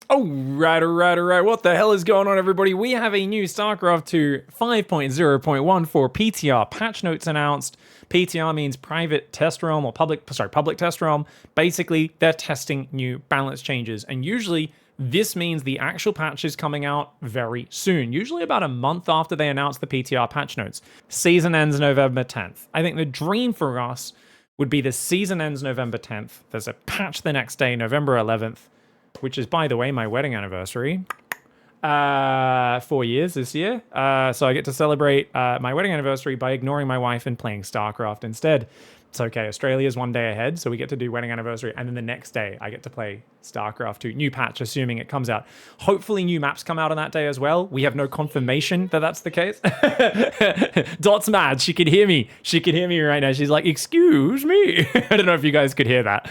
All right. What the hell is going on, everybody? We have a new StarCraft 2 5.0.14 PTR patch notes announced. PTR means private test realm or public test realm. Basically, they're testing new balance changes, and usually this means the actual patch is coming out very soon, usually about a month after they announce the PTR patch notes. Season ends November 10th. I think the dream for us would be the season ends November 10th. There's a patch the next day, November 11th, which is, by the way, my wedding anniversary. 4 years this year. So I get to celebrate my wedding anniversary by ignoring my wife and playing StarCraft instead. It's okay. Australia's one day ahead, so we get to do wedding anniversary, and then the next day I get to play StarCraft 2. New patch, assuming it comes out. Hopefully new maps come out on that day as well. We have no confirmation that that's the case. Dot's mad. She could hear me. She could hear me right now. She's like, excuse me. I don't know if you guys could hear that.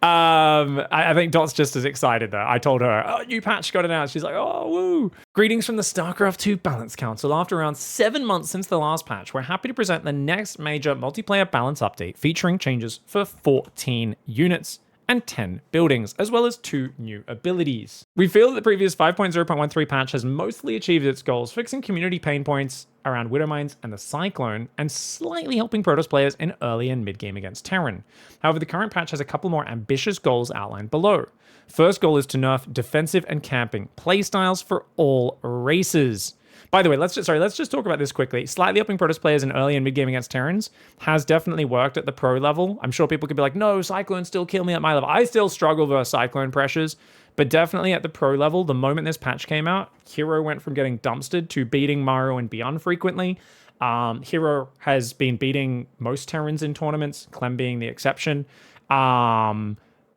I think Dot's just as excited though. I told her, oh, new patch got announced. She's like, oh, woo. Greetings from the StarCraft 2 Balance Council. After around 7 months since the last patch, we're happy to present the next major multiplayer balance update featuring changes for 14 units and 10 buildings, as well as 2 new abilities. We feel that the previous 5.0.13 patch has mostly achieved its goals, fixing community pain points around Widowmines and the Cyclone, and slightly helping Protoss players in early and mid-game against Terran. However, the current patch has a couple more ambitious goals outlined below. First goal is to nerf defensive and camping playstyles for all races. By the way, let's just talk about this quickly. Slightly upping Protoss players in early and mid-game against Terrans has definitely worked at the pro level. I'm sure people could be like, no, Cyclones still kill me at my level. I still struggle versus Cyclone pressures, but definitely at the pro level, the moment this patch came out, Hero went from getting dumpstered to beating Mario and beyond frequently. Hero has been beating most Terrans in tournaments, Clem being the exception.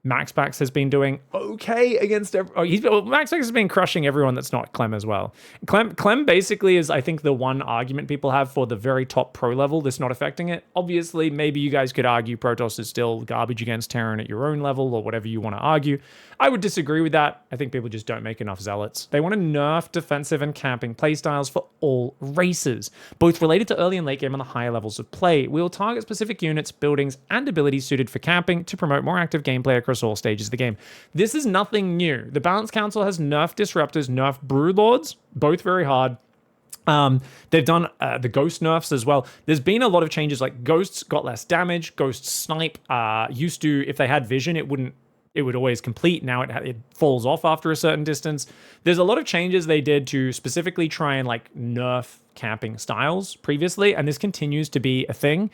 Maxpax has been doing okay against Maxpax has been crushing everyone that's not Clem as well. Clem basically is, I think, the one argument people have for the very top pro level that's not affecting it. Obviously, maybe you guys could argue Protoss is still garbage against Terran at your own level or whatever you want to argue. I would disagree with that. I think people just don't make enough zealots. They want to nerf defensive and camping playstyles for all races, both related to early and late game and the higher levels of play. We will target specific units, buildings, and abilities suited for camping to promote more active gameplay across all stages of the game. This is nothing new. The Balance Council has nerfed Disruptors, nerfed Broodlords, both very hard. They've done the Ghost nerfs as well. There's been a lot of changes, like Ghosts got less damage, Ghost Snipe used to, if they had vision, it would always complete. Now it falls off after a certain distance. There's a lot of changes they did to specifically try and like nerf camping styles previously, and this continues to be a thing.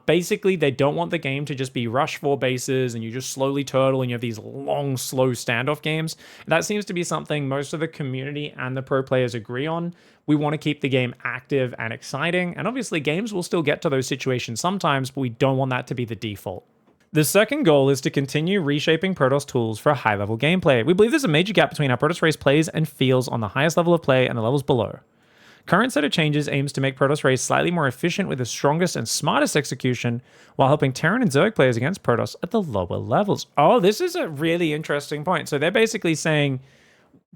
Basically, they don't want the game to just be rush 4 bases and you just slowly turtle and you have these long, slow standoff games. That seems to be something most of the community and the pro players agree on. We want to keep the game active and exciting, and obviously games will still get to those situations sometimes, but we don't want that to be the default. The second goal is to continue reshaping Protoss tools for high-level gameplay. We believe there's a major gap between how Protoss race plays and feels on the highest level of play and the levels below. Current set of changes aims to make Protoss race slightly more efficient with the strongest and smartest execution, while helping Terran and Zerg players against Protoss at the lower levels. Oh, this is a really interesting point. So they're basically saying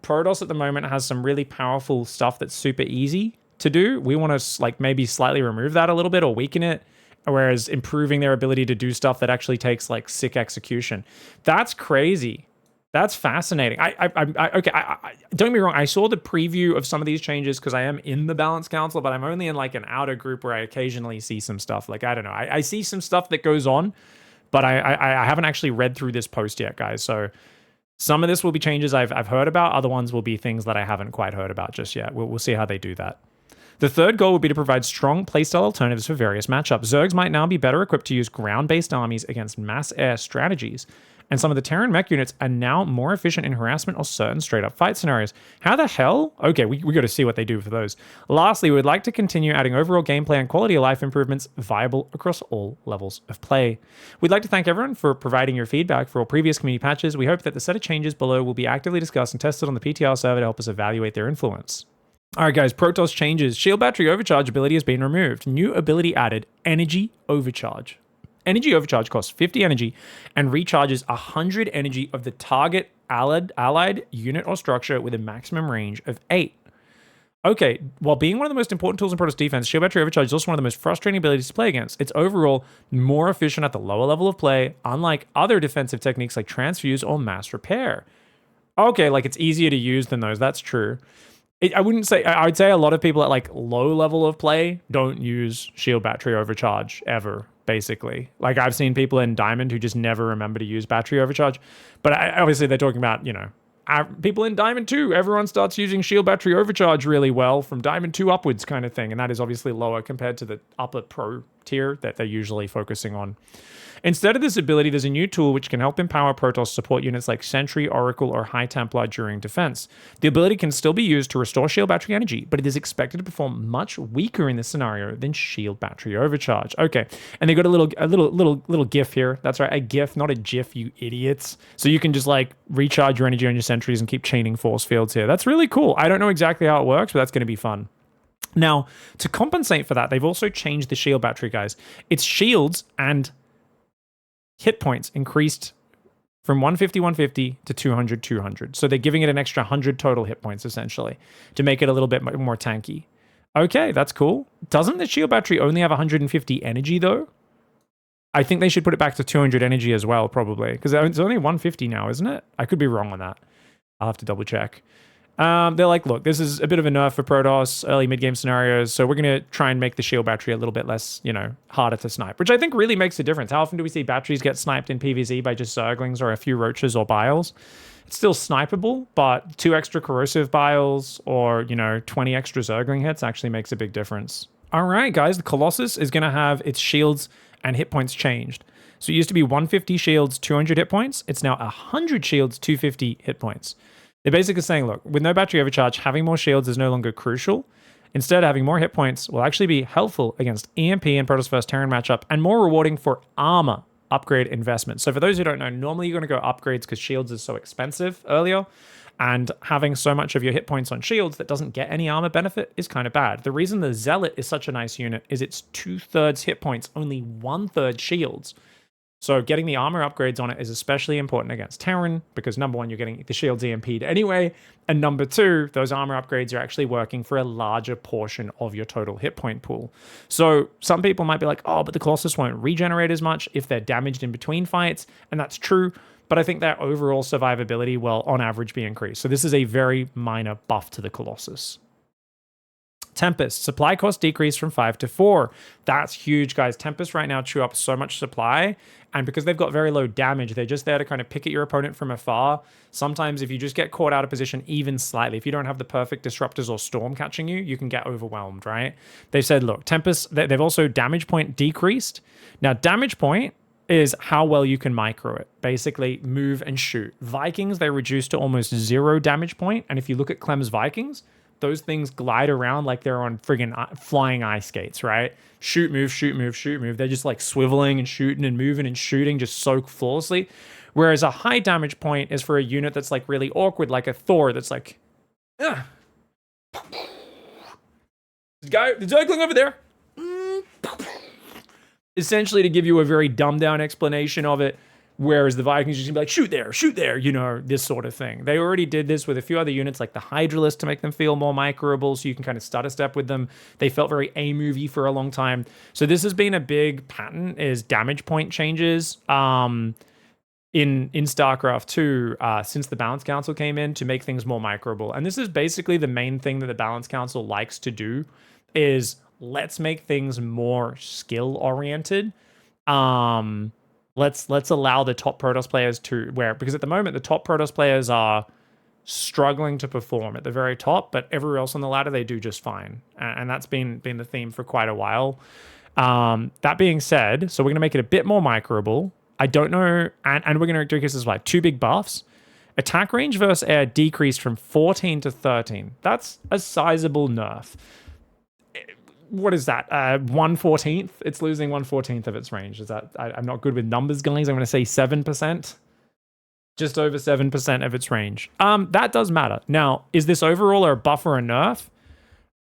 Protoss at the moment has some really powerful stuff that's super easy to do. We want to like maybe slightly remove that a little bit or weaken it, whereas improving their ability to do stuff that actually takes like sick execution. That's crazy. That's fascinating. Okay, don't get me wrong. I saw the preview of some of these changes because I am in the Balance Council, but I'm only in like an outer group where I occasionally see some stuff. Like, I don't know. I see some stuff that goes on, but I haven't actually read through this post yet, guys. So some of this will be changes I've heard about. Other ones will be things that I haven't quite heard about just yet. We'll see how they do that. The third goal would be to provide strong playstyle alternatives for various matchups. Zergs might now be better equipped to use ground-based armies against mass air strategies, and some of the Terran mech units are now more efficient in harassment or certain straight-up fight scenarios. How the hell? Okay, we got to see what they do for those. Lastly, we'd like to continue adding overall gameplay and quality of life improvements viable across all levels of play. We'd like to thank everyone for providing your feedback for all previous community patches. We hope that the set of changes below will be actively discussed and tested on the PTR server to help us evaluate their influence. Alright guys, Protoss Changes. Shield Battery Overcharge ability has been removed. New ability added, Energy Overcharge. Energy Overcharge costs 50 energy and recharges 100 energy of the target allied unit or structure with a maximum range of 8. Okay, while being one of the most important tools in Protoss defense, Shield Battery Overcharge is also one of the most frustrating abilities to play against. It's overall more efficient at the lower level of play, unlike other defensive techniques like Transfuse or Mass Repair. Okay, like it's easier to use than those. That's true. I wouldn't say, I would say a lot of people at like low level of play don't use shield battery overcharge ever, basically. Like I've seen people in Diamond who just never remember to use battery overcharge. But obviously they're talking about, you know, people in Diamond 2, everyone starts using shield battery overcharge really well from Diamond 2 upwards kind of thing. And that is obviously lower compared to the upper pro tier that they're usually focusing on. Instead of this ability, there's a new tool which can help empower Protoss support units like Sentry, Oracle, or High Templar during defense. The ability can still be used to restore shield battery energy, but it is expected to perform much weaker in this scenario than shield battery overcharge. Okay, and they got a little GIF here. That's right, a GIF, not a GIF, you idiots. So you can just like recharge your energy on your sentries and keep chaining force fields here. That's really cool. I don't know exactly how it works, but that's going to be fun. Now, to compensate for that, they've also changed the shield battery, guys. It's shields and hit points increased from 150 to 200. So they're giving it an extra 100 total hit points, essentially, to make it a little bit more tanky. Okay, that's cool. Doesn't the shield battery only have 150 energy, though? I think they should put it back to 200 energy as well, probably, because it's only 150 now, isn't it? I could be wrong on that. I'll have to double check. They're like, look, this is a bit of a nerf for Protoss, early mid-game scenarios, so we're going to try and make the shield battery a little bit less, you know, harder to snipe, which I think really makes a difference. How often do we see batteries get sniped in PvZ by just Zerglings or a few Roaches or Biles? It's still snipeable, but 2 extra corrosive Biles or, you know, 20 extra Zergling hits actually makes a big difference. All right, guys, the Colossus is going to have its shields and hit points changed. So it used to be 150 shields, 200 hit points. It's now 100 shields, 250 hit points. They're basically saying, look, with no battery overcharge, having more shields is no longer crucial. Instead, having more hit points will actually be helpful against EMP and Protoss vs. Terran matchup and more rewarding for armor upgrade investment. So for those who don't know, normally you're going to go upgrades because shields is so expensive earlier. And having so much of your hit points on shields that doesn't get any armor benefit is kind of bad. The reason the Zealot is such a nice unit is it's 2/3 hit points, only 1/3 shields. So getting the armor upgrades on it is especially important against Terran because number one, you're getting the shields EMP'd anyway. And number two, those armor upgrades are actually working for a larger portion of your total hit point pool. So some people might be like, oh, but the Colossus won't regenerate as much if they're damaged in between fights. And that's true. But I think their overall survivability will on average be increased. So this is a very minor buff to the Colossus. Tempest, supply cost decreased from 5 to 4. That's huge, guys. Tempest right now chew up so much supply, and because they've got very low damage, they're just there to kind of pick at your opponent from afar. Sometimes if you just get caught out of position even slightly, if you don't have the perfect disruptors or storm catching you, you can get overwhelmed, right? They've said, look, Tempest, they've also damage point decreased. Now, damage point is how well you can micro it. Basically, move and shoot. Vikings, they reduced to almost 0 damage point, and if you look at Clem's Vikings, those things glide around like they're on friggin' flying ice skates, right? Shoot, move, shoot, move, shoot, move. They're just like swiveling and shooting and moving and shooting just so flawlessly. Whereas a high damage point is for a unit that's like really awkward, like a Thor that's like, ugh. This guy, the Zergling over there. Essentially to give you a very dumbed down explanation of it. Whereas the Vikings just gonna be like, shoot there, you know, this sort of thing. They already did this with a few other units like the Hydralisk to make them feel more microable so you can kind of stutter step with them. They felt very A-movie for a long time. So this has been a big pattern is damage point changes in StarCraft 2 since the Balance Council came in to make things more microable. And this is basically the main thing that the Balance Council likes to do is let's make things more skill-oriented. Let's allow the top Protoss players to wear it, because at the moment the top Protoss players are struggling to perform at the very top, but everywhere else on the ladder they do just fine, and that's been the theme for quite a while. That being said, so we're gonna make it a bit more microable. I don't know, and we're gonna decrease this by 2 big buffs. Attack range versus air decreased from 14 to 13. That's a sizable nerf. What is that? 1/14th? It's losing 1/14th of its range. Is that? I'm not good with numbers, guys. I'm going to say 7%. Just over 7% of its range. That does matter. Now, is this overall a buff or a nerf?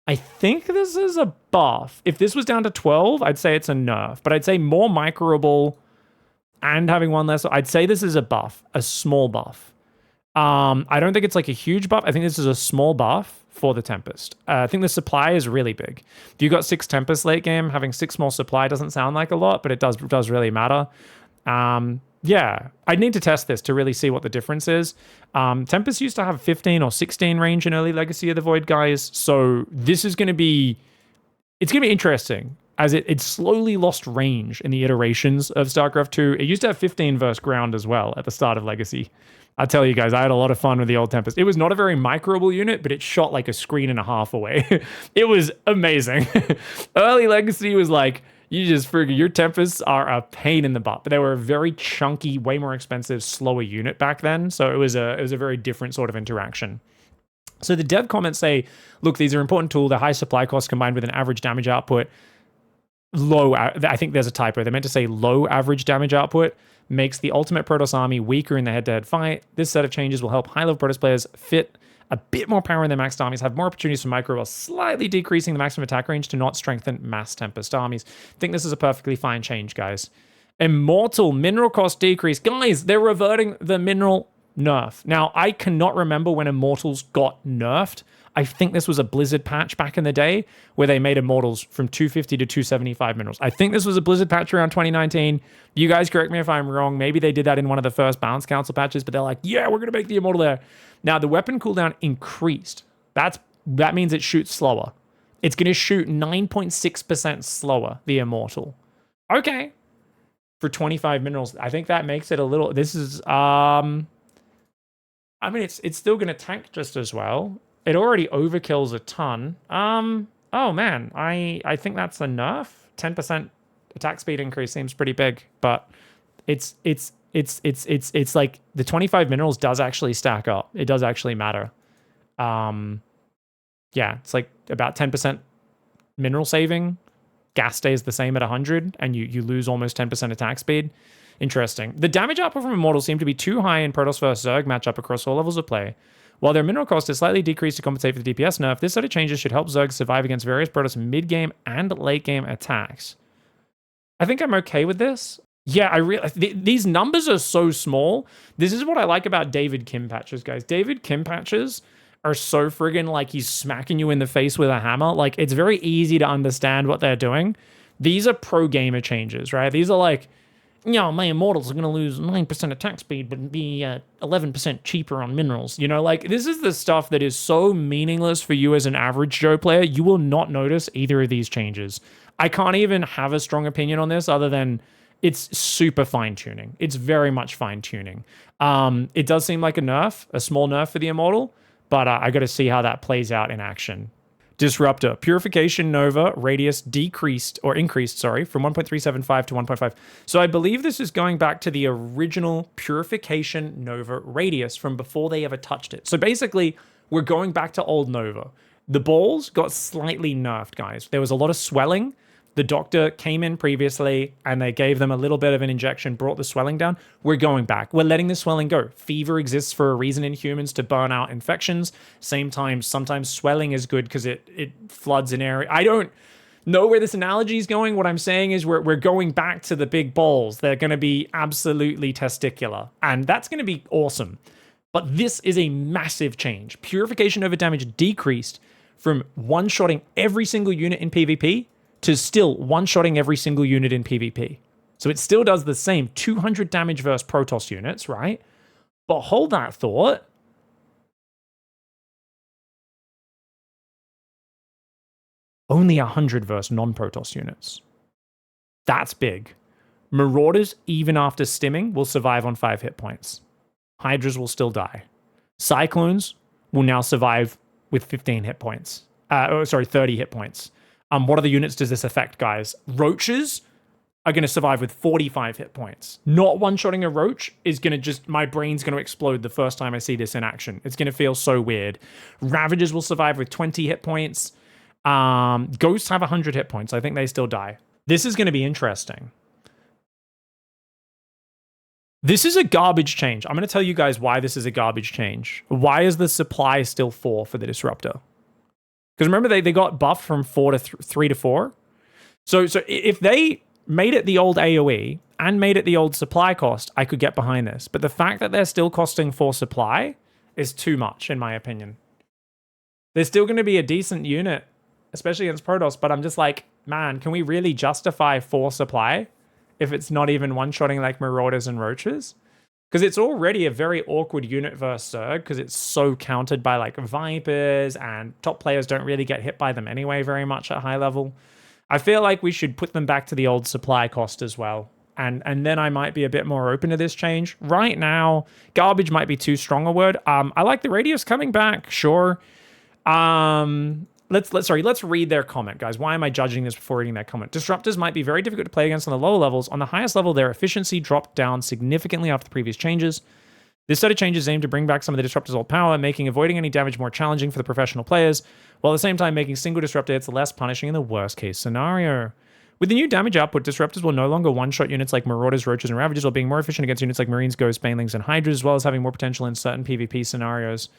I think this is a buff. If this was down to 12, I'd say it's a nerf. But I'd say more microable and having one less. I'd say this is a buff, a small buff. I don't think it's like a huge buff. I think this is a small buff for the Tempest. I think the supply is really big. If you got 6 Tempest late game, having 6 more supply doesn't sound like a lot, but it does really matter. Yeah, I'd need to test this to really see what the difference is. Tempest used to have 15 or 16 range in early Legacy of the Void, guys. So this is going to be, it's going to be interesting as it slowly lost range in the iterations of StarCraft 2. It used to have 15 versus ground as well at the start of Legacy. I'll tell you guys, I had a lot of fun with the old Tempest. It was not a very microable unit, but it shot like a screen and a half away. It was amazing. Early Legacy was like, you just figure your Tempests are a pain in the butt, but they were a very chunky, way more expensive, slower unit back then. So it was a very different sort of interaction. So the dev comments say, look, these are an important tool. The high supply costs combined with an average damage output. I think there's a typo. They meant to say low average damage output makes the ultimate Protoss army weaker in the head-to-head fight. This set of changes will help high-level Protoss players fit a bit more power in their maxed armies, have more opportunities for micro while slightly decreasing the maximum attack range to not strengthen mass Tempest armies. I think this is a perfectly fine change, guys. Immortal mineral cost decrease. Guys, they're reverting the mineral nerf. Now, I cannot remember when Immortals got nerfed. I think this was a Blizzard patch back in the day where they made Immortals from 250 to 275 minerals. I think this was a Blizzard patch around 2019. You guys correct me if I'm wrong. Maybe they did that in one of the first Balance Council patches, but they're like, yeah, we're going to make the Immortal there. Now, the weapon cooldown increased. That means it shoots slower. It's going to shoot 9.6% slower, the Immortal. Okay. For 25 minerals. I think that makes it a little... This is... I mean, it's still going to tank just as well. It already overkills a ton. Oh man, I think that's a nerf. 10% attack speed increase seems pretty big, but it's like the 25 minerals does actually stack up. It does actually matter. Yeah, it's like about 10% mineral saving. Gas stays the same at 100, and you lose almost 10% attack speed. Interesting. The damage output from Immortals seemed to be too high in Protoss vs Zerg matchup across all levels of play. While their mineral cost is slightly decreased to compensate for the DPS nerf, this set of changes should help Zerg survive against various Protoss mid-game and late-game attacks. I think I'm okay with this. Yeah, these numbers are so small. This is what I like about David Kim patches, guys. David Kim patches are so friggin' like he's smacking you in the face with a hammer. Like, it's very easy to understand what they're doing. These are pro-gamer changes, right? These are like, you know, my Immortals are going to lose 9% attack speed, but be 11% cheaper on minerals. You know, like, this is the stuff that is so meaningless for you as an average Joe player. You will not notice either of these changes. I can't even have a strong opinion on this other than it's super fine-tuning. It's very much fine-tuning. It does seem like a nerf, a small nerf for the Immortal, but I got to see how that plays out in action. Disruptor. Purification Nova radius decreased, or increased, sorry, from 1.375 to 1.5. So I believe this is going back to the original Purification Nova radius from before they ever touched it. So basically, we're going back to old Nova. The balls got slightly nerfed, guys. There was a lot of swelling. The doctor came in previously and they gave them a little bit of an injection, brought the swelling down. We're going back. We're letting the swelling go. Fever exists for a reason in humans to burn out infections. Same time, sometimes swelling is good because it floods an area. I don't know where this analogy is going. What I'm saying is we're going back to the big balls. They're going to be absolutely testicular. And that's going to be awesome. But this is a massive change. Purification over damage decreased from one-shotting every single unit in PvP to still one-shotting every single unit in PvP. So it still does the same 200 damage versus Protoss units, right? But hold that thought. Only 100 versus non-Protoss units. That's big. Marauders, even after stimming, will survive on 5 hit points. Hydras will still die. Cyclones will now survive with 15 hit points. 30 hit points. What other units does this affect, guys? Roaches are going to survive with 45 hit points. Not one-shotting a roach is going to just... My brain's going to explode the first time I see this in action. It's going to feel so weird. Ravagers will survive with 20 hit points. Ghosts have 100 hit points. I think they still die. This is going to be interesting. This is a garbage change. I'm going to tell you guys why this is a garbage change. Why is the supply still 4 for the Disruptor? Because remember, they got buffed from 4 to 3 to 4. So if they made it the old AoE and made it the old supply cost, I could get behind this. But the fact that they're still costing 4 supply is too much, in my opinion. They're still going to be a decent unit, especially against Protoss, but I'm just like, man, can we really justify 4 supply if it's not even one-shotting like Marauders and Roaches. Because it's already a very awkward unit versus Zerg, because it's so countered by like Vipers, and top players don't really get hit by them anyway very much at high level. I feel like we should put them back to the old supply cost as well. And then I might be a bit more open to this change. Right now, garbage might be too strong a word. I like the radius coming back, sure. Let's read their comment, guys. Why am I judging this before reading that comment? Disruptors might be very difficult to play against on the lower levels. On the highest level, their efficiency dropped down significantly after the previous changes. This set of changes aim to bring back some of the disruptors' old power, making avoiding any damage more challenging for the professional players, while at the same time making single disruptor hits less punishing in the worst case scenario. With the new damage output, disruptors will no longer one-shot units like Marauders, Roaches, and Ravagers, while being more efficient against units like Marines, Ghosts, Banelings, and Hydras, as well as having more potential in certain PvP scenarios,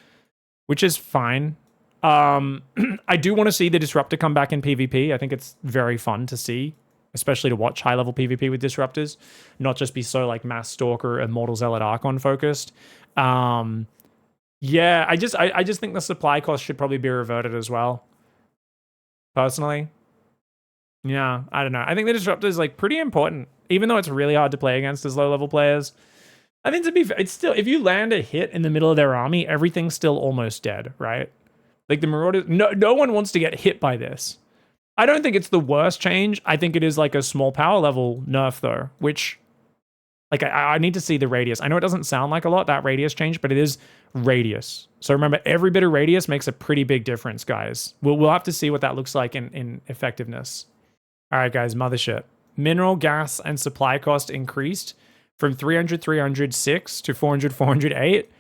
which is fine. I do want to see the Disruptor come back in PvP. I think it's very fun to see, especially to watch high-level PvP with Disruptors, not just be so like Mass Stalker, Immortal Zealot, Archon focused. Yeah, I just think the supply cost should probably be reverted as well, personally. Yeah, I don't know. I think the Disruptor is like pretty important, even though it's really hard to play against as low-level players. I think to be fair, it's still, if you land a hit in the middle of their army, everything's still almost dead, right? Like the Marauders, no one wants to get hit by this. I don't think it's the worst change. I think it is like a small power level nerf though, which like I need to see the radius. I know it doesn't sound like a lot, that radius change, but it is radius. So remember, every bit of radius makes a pretty big difference, guys. We'll have to see what that looks like in effectiveness. All right, guys, Mothership. Mineral, gas, and supply cost increased from 306 to 408.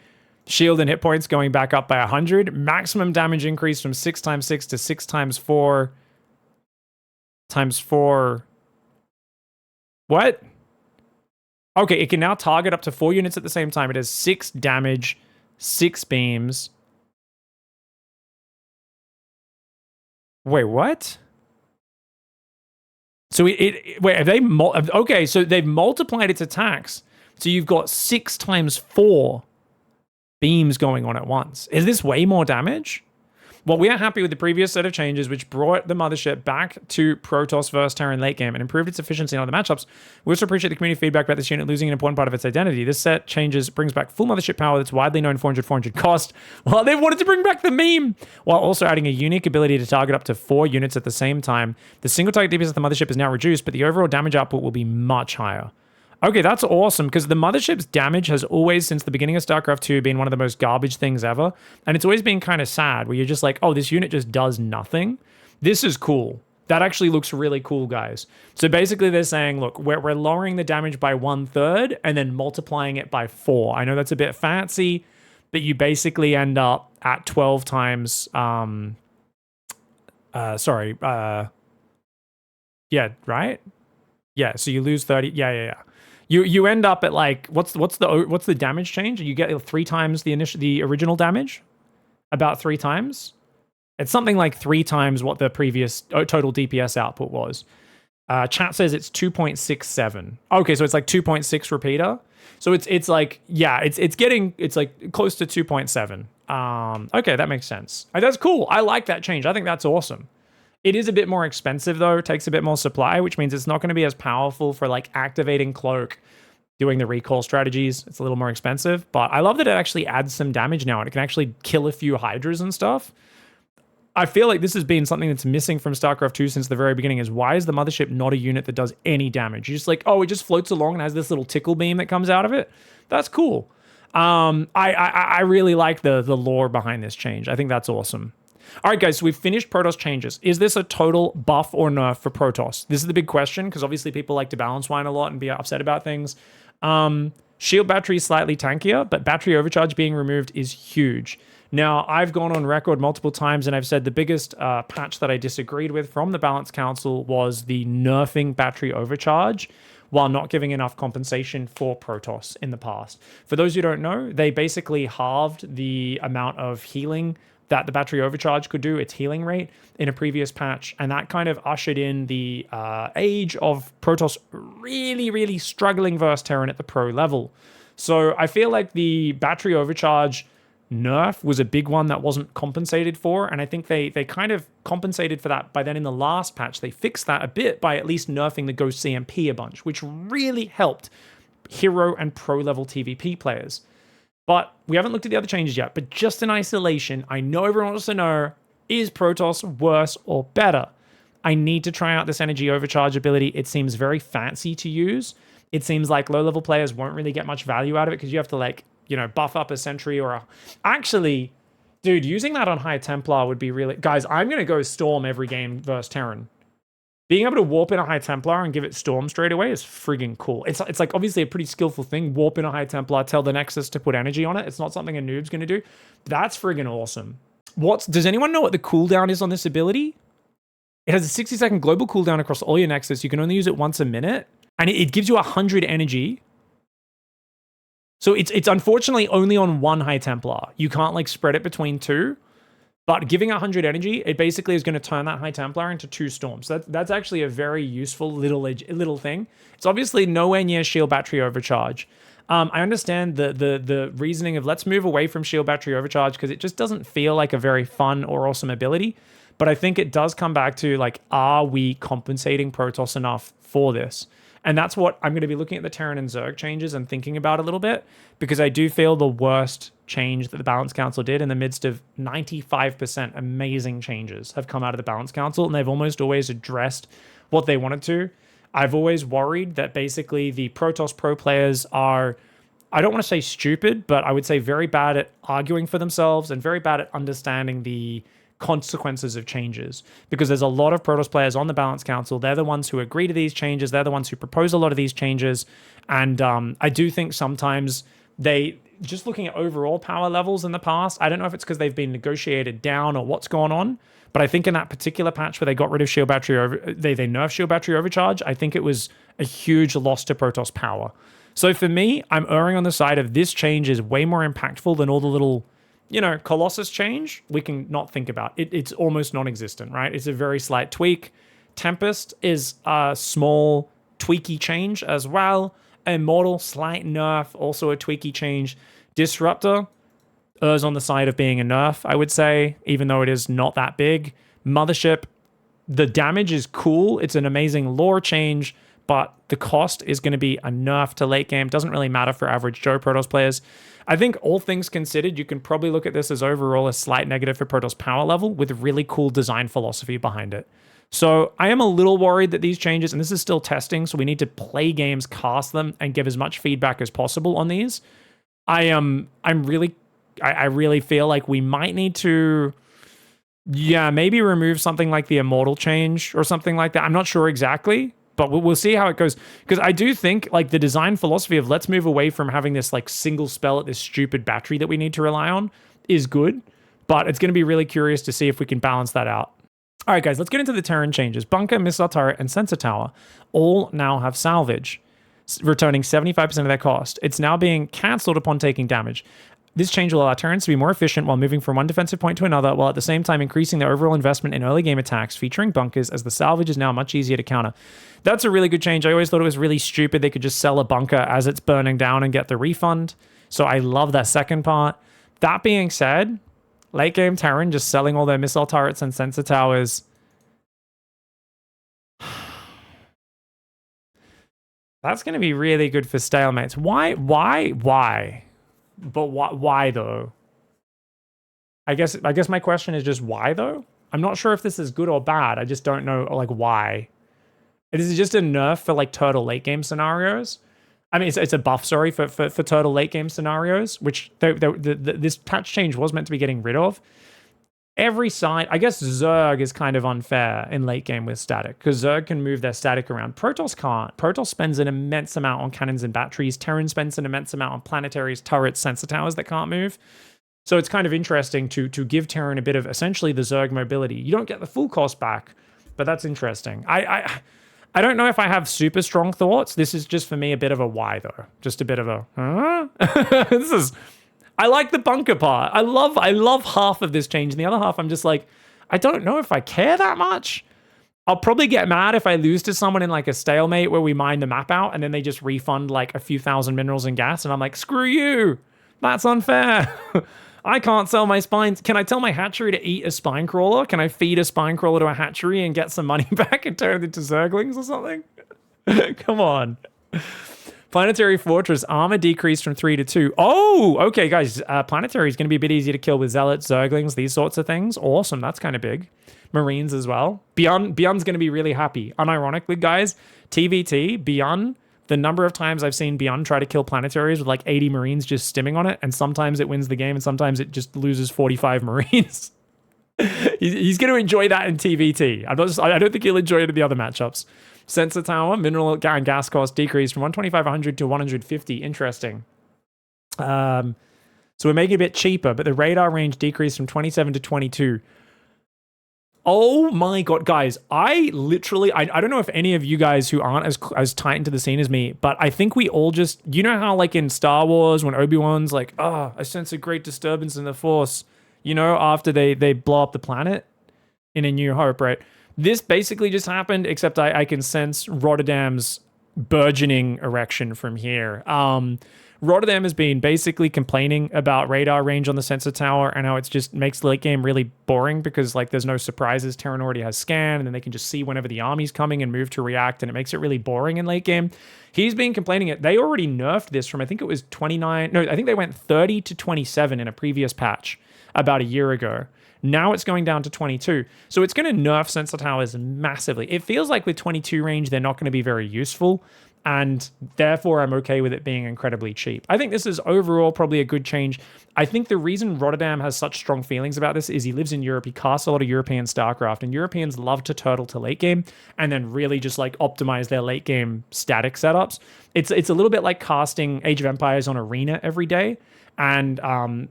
Shield and hit points going back up by 100. Maximum damage increase from 6 times 6 to 6 times 4 times 4. What? Okay, it can now target up to 4 units at the same time. It has 6 damage, 6 beams. Wait, what? So wait, have they okay, so they've multiplied its attacks. So you've got 6 times 4 beams going on at once. Is this way more damage? Well, we are happy with the previous set of changes, which brought the Mothership back to Protoss versus Terran late game and improved its efficiency in other matchups. We also appreciate the community feedback about this unit losing an important part of its identity. This set changes brings back full Mothership power that's widely known 400 cost. Well, they wanted to bring back the meme, while also adding a unique ability to target up to 4 units at the same time. The single target DPS of the Mothership is now reduced, but the overall damage output will be much higher. Okay, that's awesome, because the Mothership's damage has always, since the beginning of StarCraft 2, been one of the most garbage things ever. And it's always been kind of sad, where you're just like, oh, this unit just does nothing. This is cool. That actually looks really cool, guys. So basically they're saying, look, we're lowering the damage by 1/3 and then multiplying it by 4. I know that's a bit fancy, but you basically end up at 12 times... yeah, right? Yeah, so you lose 30... Yeah. You end up at like what's the damage change? You get 3 times the original damage, about 3 times. It's something like 3 times what the previous total DPS output was. Chat says it's 2.67. Okay, so it's like 2.6 repeater. So it's like it's like close to 2.7. Okay, that makes sense. That's cool. I like that change. I think that's awesome. It is a bit more expensive, though. It takes a bit more supply, which means it's not going to be as powerful for, like, activating Cloak, doing the recall strategies. It's a little more expensive. But I love that it actually adds some damage now, and it can actually kill a few Hydras and stuff. I feel like this has been something that's missing from StarCraft 2 since the very beginning, is why is the Mothership not a unit that does any damage? You're just like, oh, it just floats along and has this little tickle beam that comes out of it? That's cool. I really like the lore behind this change. I think that's awesome. All right, guys, so we've finished Protoss changes. Is this a total buff or nerf for Protoss? This is the big question, because obviously people like to balance wine a lot and be upset about things. Shield battery is slightly tankier, but battery overcharge being removed is huge. Now, I've gone on record multiple times, and I've said the biggest patch that I disagreed with from the Balance Council was the nerfing battery overcharge, while not giving enough compensation for Protoss in the past. For those who don't know, they basically halved the amount of healing that the battery overcharge could do, its healing rate, in a previous patch, and that kind of ushered in the age of Protoss really, really struggling versus Terran at the pro level. So I feel like the battery overcharge nerf was a big one that wasn't compensated for, and I think they kind of compensated for that by then in the last patch. They fixed that a bit by at least nerfing the Ghost CMP a bunch, which really helped hero and pro level TVP players. But we haven't looked at the other changes yet, but just in isolation, I know everyone wants to know, is Protoss worse or better? I need to try out this energy overcharge ability. It seems very fancy to use. It seems like low-level players won't really get much value out of it because you have to, like, you know, buff up a sentry or a... Actually, dude, using that on High Templar would be really... Guys, I'm going to go Storm every game versus Terran. Being able to warp in a High Templar and give it Storm straight away is friggin' cool. It's like obviously a pretty skillful thing. Warp in a High Templar, tell the Nexus to put energy on it. It's not something a noob's going to do. That's friggin' awesome. Does anyone know what the cooldown is on this ability? It has a 60-second global cooldown across all your Nexus. You can only use it once a minute. And it gives you 100 energy. So it's unfortunately only on one High Templar. You can't like spread it between two. But giving 100 energy, it basically is going to turn that High Templar into 2 Storms. That's actually a very useful little thing. It's obviously nowhere near Shield Battery Overcharge. I understand the reasoning of let's move away from Shield Battery Overcharge because it just doesn't feel like a very fun or awesome ability. But I think it does come back to, like, are we compensating Protoss enough for this? And that's what I'm going to be looking at the Terran and Zerg changes and thinking about a little bit, because I do feel the worst change that the Balance Council did in the midst of 95% amazing changes have come out of the Balance Council, and they've almost always addressed what they wanted to. I've always worried that basically the Protoss pro players are, I don't want to say stupid, but I would say very bad at arguing for themselves and very bad at understanding the consequences of changes, because there's a lot of Protoss players on the Balance Council. They're the ones who agree to these changes. They're the ones who propose a lot of these changes. And I do think sometimes they, just looking at overall power levels in the past, I don't know if it's because they've been negotiated down or what's going on, but I think in that particular patch where they got rid of Shield Battery, they nerfed Shield Battery Overcharge, I think it was a huge loss to Protoss power. So for me, I'm erring on the side of this change is way more impactful than all the little, you know, Colossus change we can not think about. It's almost non-existent, right? It's a very slight tweak. Tempest is a small tweaky change as well. Immortal, slight nerf, also a tweaky change. Disruptor errs on the side of being a nerf, I would say, even though it is not that big. Mothership, the damage is cool. It's an amazing lore change, but the cost is going to be a nerf to late game. Doesn't really matter for average Joe Protoss players. I think all things considered, you can probably look at this as overall a slight negative for Protoss power level with really cool design philosophy behind it. So I am a little worried that these changes, and this is still testing, so we need to play games, cast them, and give as much feedback as possible on these. I really feel like we might need to, maybe remove something like the Immortal change or something like that. I'm not sure exactly, but we'll see how it goes. Because I do think, like, the design philosophy of let's move away from having this, like, single spell at this stupid battery that we need to rely on is good. But it's going to be really curious to see if we can balance that out. All right, guys, let's get into the Terran changes. Bunker, Missile Turret, and Sensor Tower all now have salvage, returning 75% of their cost. It's now being cancelled upon taking damage. This change will allow Terrans to be more efficient while moving from one defensive point to another, while at the same time increasing their overall investment in early game attacks, featuring bunkers, as the salvage is now much easier to counter. That's a really good change. I always thought it was really stupid they could just sell a bunker as it's burning down and get the refund. So I love that second part. That being said, late game Terran just selling all their missile turrets and sensor towers. That's going to be really good for stalemates. Why? But why though? I guess my question is just why though? I'm not sure if this is good or bad. I just don't know, like, why. This is just a nerf for, like, turtle late game scenarios. I mean, it's a buff, sorry, for turtle late game scenarios, which this patch change was meant to be getting rid of. Every side, I guess Zerg is kind of unfair in late game with static, because Zerg can move their static around. Protoss can't. Protoss spends an immense amount on cannons and batteries. Terran spends an immense amount on planetaries, turrets, sensor towers that can't move. So it's kind of interesting to give Terran a bit of essentially the Zerg mobility. You don't get the full cost back, but that's interesting. I don't know if I have super strong thoughts. This is just for me a bit of a why though. Just a bit of a huh? I like the bunker part. I love half of this change, and the other half I'm just like, I don't know if I care that much. I'll probably get mad if I lose to someone in, like, a stalemate where we mine the map out and then they just refund, like, a few thousand minerals and gas, and I'm like, screw you. That's unfair. I can't sell my spines. Can I tell my hatchery to eat a spine crawler? Can I feed a spine crawler to a hatchery and get some money back and turn it into zerglings or something? Come on. Planetary Fortress, armor decreased from 3 to 2. Oh, okay, guys. Planetary is going to be a bit easier to kill with zealots, zerglings, these sorts of things. Awesome. That's kind of big. Marines as well. Beyond's going to be really happy. Unironically, guys, TVT, Beyond, the number of times I've seen Beyond try to kill planetaries with like 80 Marines just stimming on it, and sometimes it wins the game, and sometimes it just loses 45 Marines. He's going to enjoy that in TVT. I don't think he'll enjoy it in the other matchups. Sensor tower, mineral and gas cost decreased from 125 to 150. Interesting. So we're making it a bit cheaper, but the radar range decreased from 27 to 22. Oh my god, guys, I don't know if any of you guys who aren't as tight into the scene as me, but I think we all just, you know how like in Star Wars when Obi-Wan's like, oh, I sense a great disturbance in the Force, you know, after they blow up the planet in A New Hope, right? This basically just happened, except I can sense Rotterdam's burgeoning erection from here. Rotterdam has been basically complaining about radar range on the sensor tower and how it just makes the late game really boring because like there's no surprises. Terran already has scan and then they can just see whenever the army's coming and move to react, and it makes it really boring in late game. He's been complaining it. They already nerfed this from, I think it was 29. No, I think they went 30 to 27 in a previous patch about a year ago. Now it's going down to 22. So it's going to nerf sensor towers massively. It feels like with 22 range, they're not going to be very useful. And therefore, I'm okay with it being incredibly cheap. I think this is overall probably a good change. I think the reason Rotterdam has such strong feelings about this is he lives in Europe. He casts a lot of European StarCraft, and Europeans love to turtle to late game and then really just like optimize their late game static setups. It's a little bit like casting Age of Empires on Arena every day. And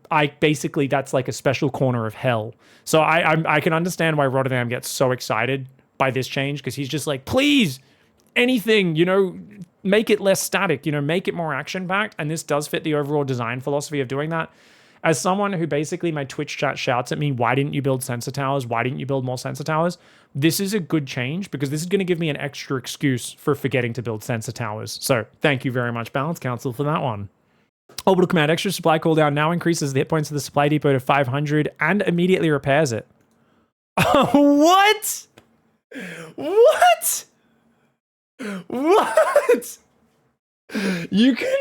I basically, that's like a special corner of hell. So I can understand why Rotterdam gets so excited by this change, because he's just like, please, anything, you know, make it less static, you know, make it more action-packed. And this does fit the overall design philosophy of doing that. As someone who basically my Twitch chat shouts at me, why didn't you build sensor towers? Why didn't you build more sensor towers? This is a good change because this is going to give me an extra excuse for forgetting to build sensor towers. So thank you very much, Balance Council, for that one. Orbital Command, extra supply cooldown now increases the hit points of the supply depot to 500 and immediately repairs it. What? What? What? You can...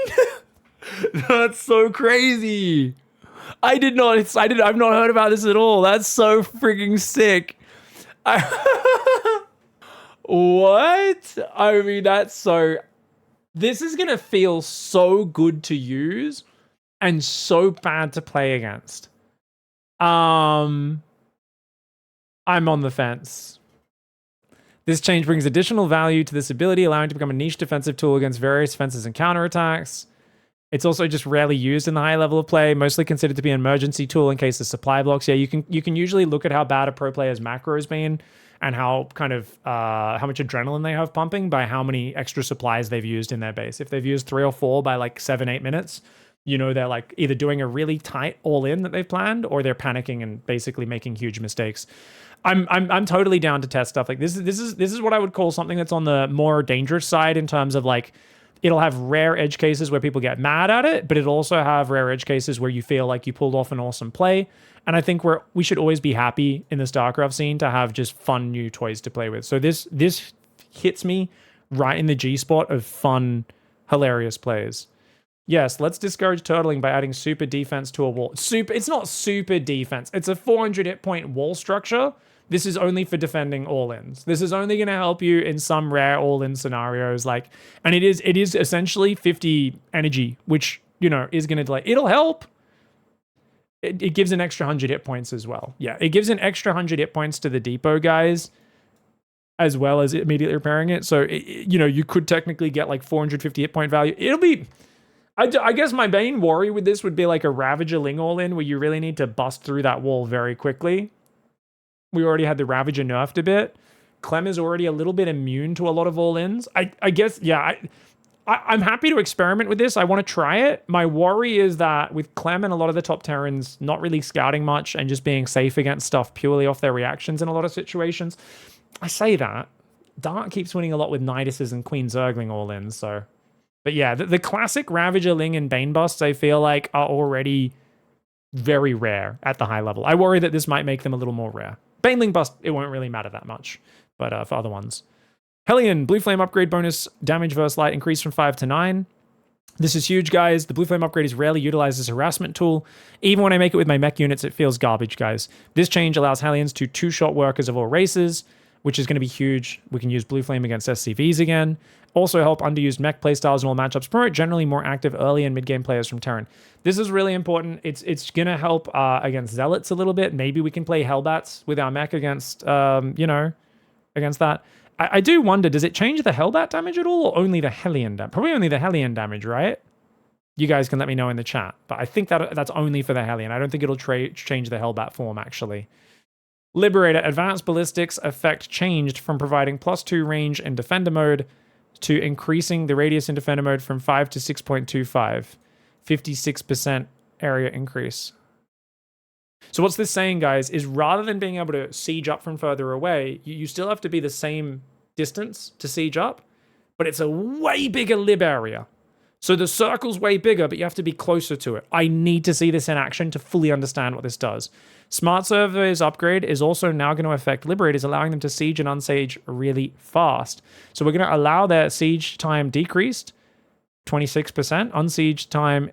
That's so crazy. I've not heard about this at all. That's so freaking sick. What? I mean, that's so... This is going to feel so good to use and so bad to play against. I'm on the fence. This change brings additional value to this ability, allowing it to become a niche defensive tool against various defenses and counterattacks. It's also just rarely used in the high level of play, mostly considered to be an emergency tool in case of supply blocks. Yeah, you can usually look at how bad a pro player's macro has been and how kind of how much adrenaline they have pumping by how many extra supplies they've used in their base. If they've used 3 or 4 by like 7-8 minutes, you know they're like either doing a really tight all-in that they've planned, or they're panicking and basically making huge mistakes. I'm totally down to test stuff like this. This is what I would call something that's on the more dangerous side in terms of like, it'll have rare edge cases where people get mad at it, but it'll also have rare edge cases where you feel like you pulled off an awesome play. And I think we should always be happy in the StarCraft scene to have just fun new toys to play with. So this hits me right in the G spot of fun, hilarious plays. Yes, let's discourage turtling by adding super defense to a wall. It's not super defense. It's a 400 hit point wall structure. This is only for defending all-ins. This is only going to help you in some rare all-in scenarios, like, and it is essentially 50 energy, which, you know, is going to delay. It'll help. It gives an extra 100 hit points as well. Yeah, it gives an extra 100 hit points to the depot guys, as well as immediately repairing it. So, you know, you could technically get like 450 hit point value. It'll be... I guess my main worry with this would be like a Ravager Ling all-in, where you really need to bust through that wall very quickly. We already had the Ravager nerfed a bit. Clem is already a little bit immune to a lot of all-ins. I guess, yeah, I'm happy to experiment with this. I want to try it. My worry is that with Clem and a lot of the top Terrans not really scouting much and just being safe against stuff purely off their reactions in a lot of situations. I say that. Dart keeps winning a lot with Niduses and Queen Zergling all-ins, so... But yeah, the classic Ravager Ling and Bane busts, I feel like, are already very rare at the high level. I worry that this might make them a little more rare. Baneling Bust, it won't really matter that much, but for other ones. Hellion, Blue Flame upgrade bonus, damage versus light increased from 5 to 9. This is huge, guys. The Blue Flame upgrade is rarely utilized as a harassment tool. Even when I make it with my mech units, it feels garbage, guys. This change allows Hellions to two-shot workers of all races, which is going to be huge. We can use Blue Flame against SCVs again. Also help underused mech playstyles in all matchups. Promote generally more active early and mid-game players from Terran. This is really important. It's going to help against Zealots a little bit. Maybe we can play Hellbats with our mech against, against that. I do wonder, does it change the Hellbat damage at all, or only the Hellion damage? Probably only the Hellion damage, right? You guys can let me know in the chat. But I think that's only for the Hellion. I don't think it'll change the Hellbat form, actually. Liberator, advanced ballistics effect changed from providing +2 range in defender mode to increasing the radius in defender mode from 5 to 6.25. 56% area increase. So what's this saying, guys, is rather than being able to siege up from further away, you still have to be the same distance to siege up, but it's a way bigger lib area. So the circle's way bigger, but you have to be closer to it. I need to see this in action to fully understand what this does. Smart Survey's upgrade is also now going to affect Liberators, allowing them to siege and unsiege really fast. So we're going to allow their siege time decreased 26%, unsiege time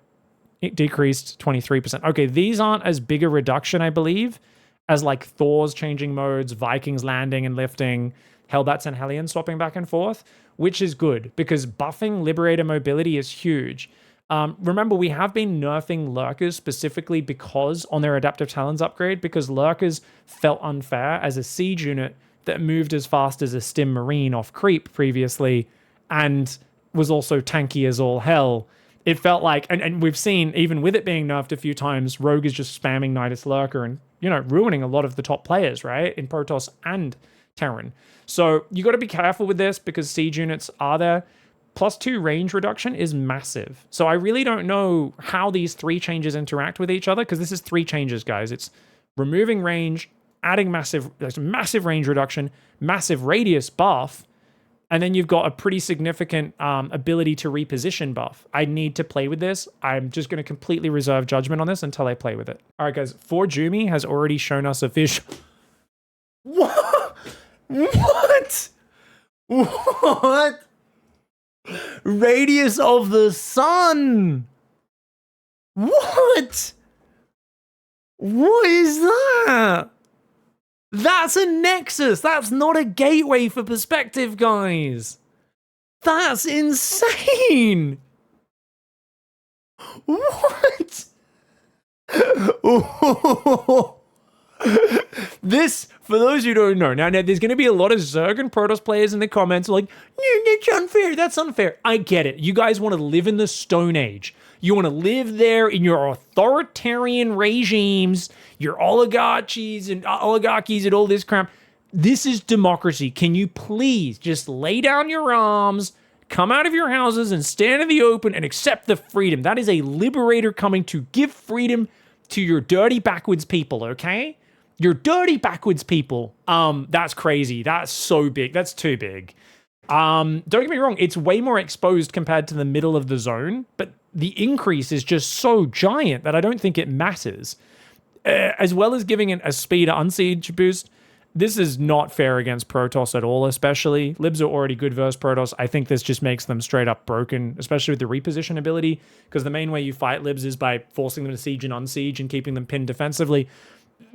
it decreased 23%. Okay, these aren't as big a reduction, I believe, as like Thor's changing modes, Vikings landing and lifting, Hellbats and Hellions swapping back and forth, which is good because buffing Liberator mobility is huge. Remember, we have been nerfing Lurkers specifically because on their Adaptive Talons upgrade, because Lurkers felt unfair as a siege unit that moved as fast as a Stim Marine off creep previously and was also tanky as all hell. It felt like, and we've seen, even with it being nerfed a few times, Rogue is just spamming Nidus Lurker and, ruining a lot of the top players, right? In Protoss and Terran. So you got to be careful with this because siege units are there. +2 range reduction is massive. So I really don't know how these 3 changes interact with each other because this is 3 changes, guys. It's removing range, adding massive range reduction, massive radius buff, and then you've got a pretty significant ability to reposition buff. I need to play with this. I'm just going to completely reserve judgment on this until I play with it. All right, guys. Jumi has already shown us a fish. What? What? What? Radius of the sun. What? What is that? That's a nexus. That's not a gateway for perspective, guys. That's insane. What? This, for those who don't know, now there's going to be a lot of Zerg and Protoss players in the comments like, that's unfair, that's unfair. I get it. You guys want to live in the Stone Age. You want to live there in your authoritarian regimes, your oligarchies and all this crap. This is democracy. Can you please just lay down your arms, come out of your houses and stand in the open and accept the freedom? That is a liberator coming to give freedom to your dirty backwards people, okay? Your dirty backwards people. That's crazy. That's so big. That's too big. Don't get me wrong. It's way more exposed compared to the middle of the zone, but the increase is just so giant that I don't think it matters. As well as giving it a speed unsiege boost, this is not fair against Protoss at all, especially. Libs are already good versus Protoss. I think this just makes them straight up broken, especially with the reposition ability, because the main way you fight Libs is by forcing them to siege and unsiege and keeping them pinned defensively.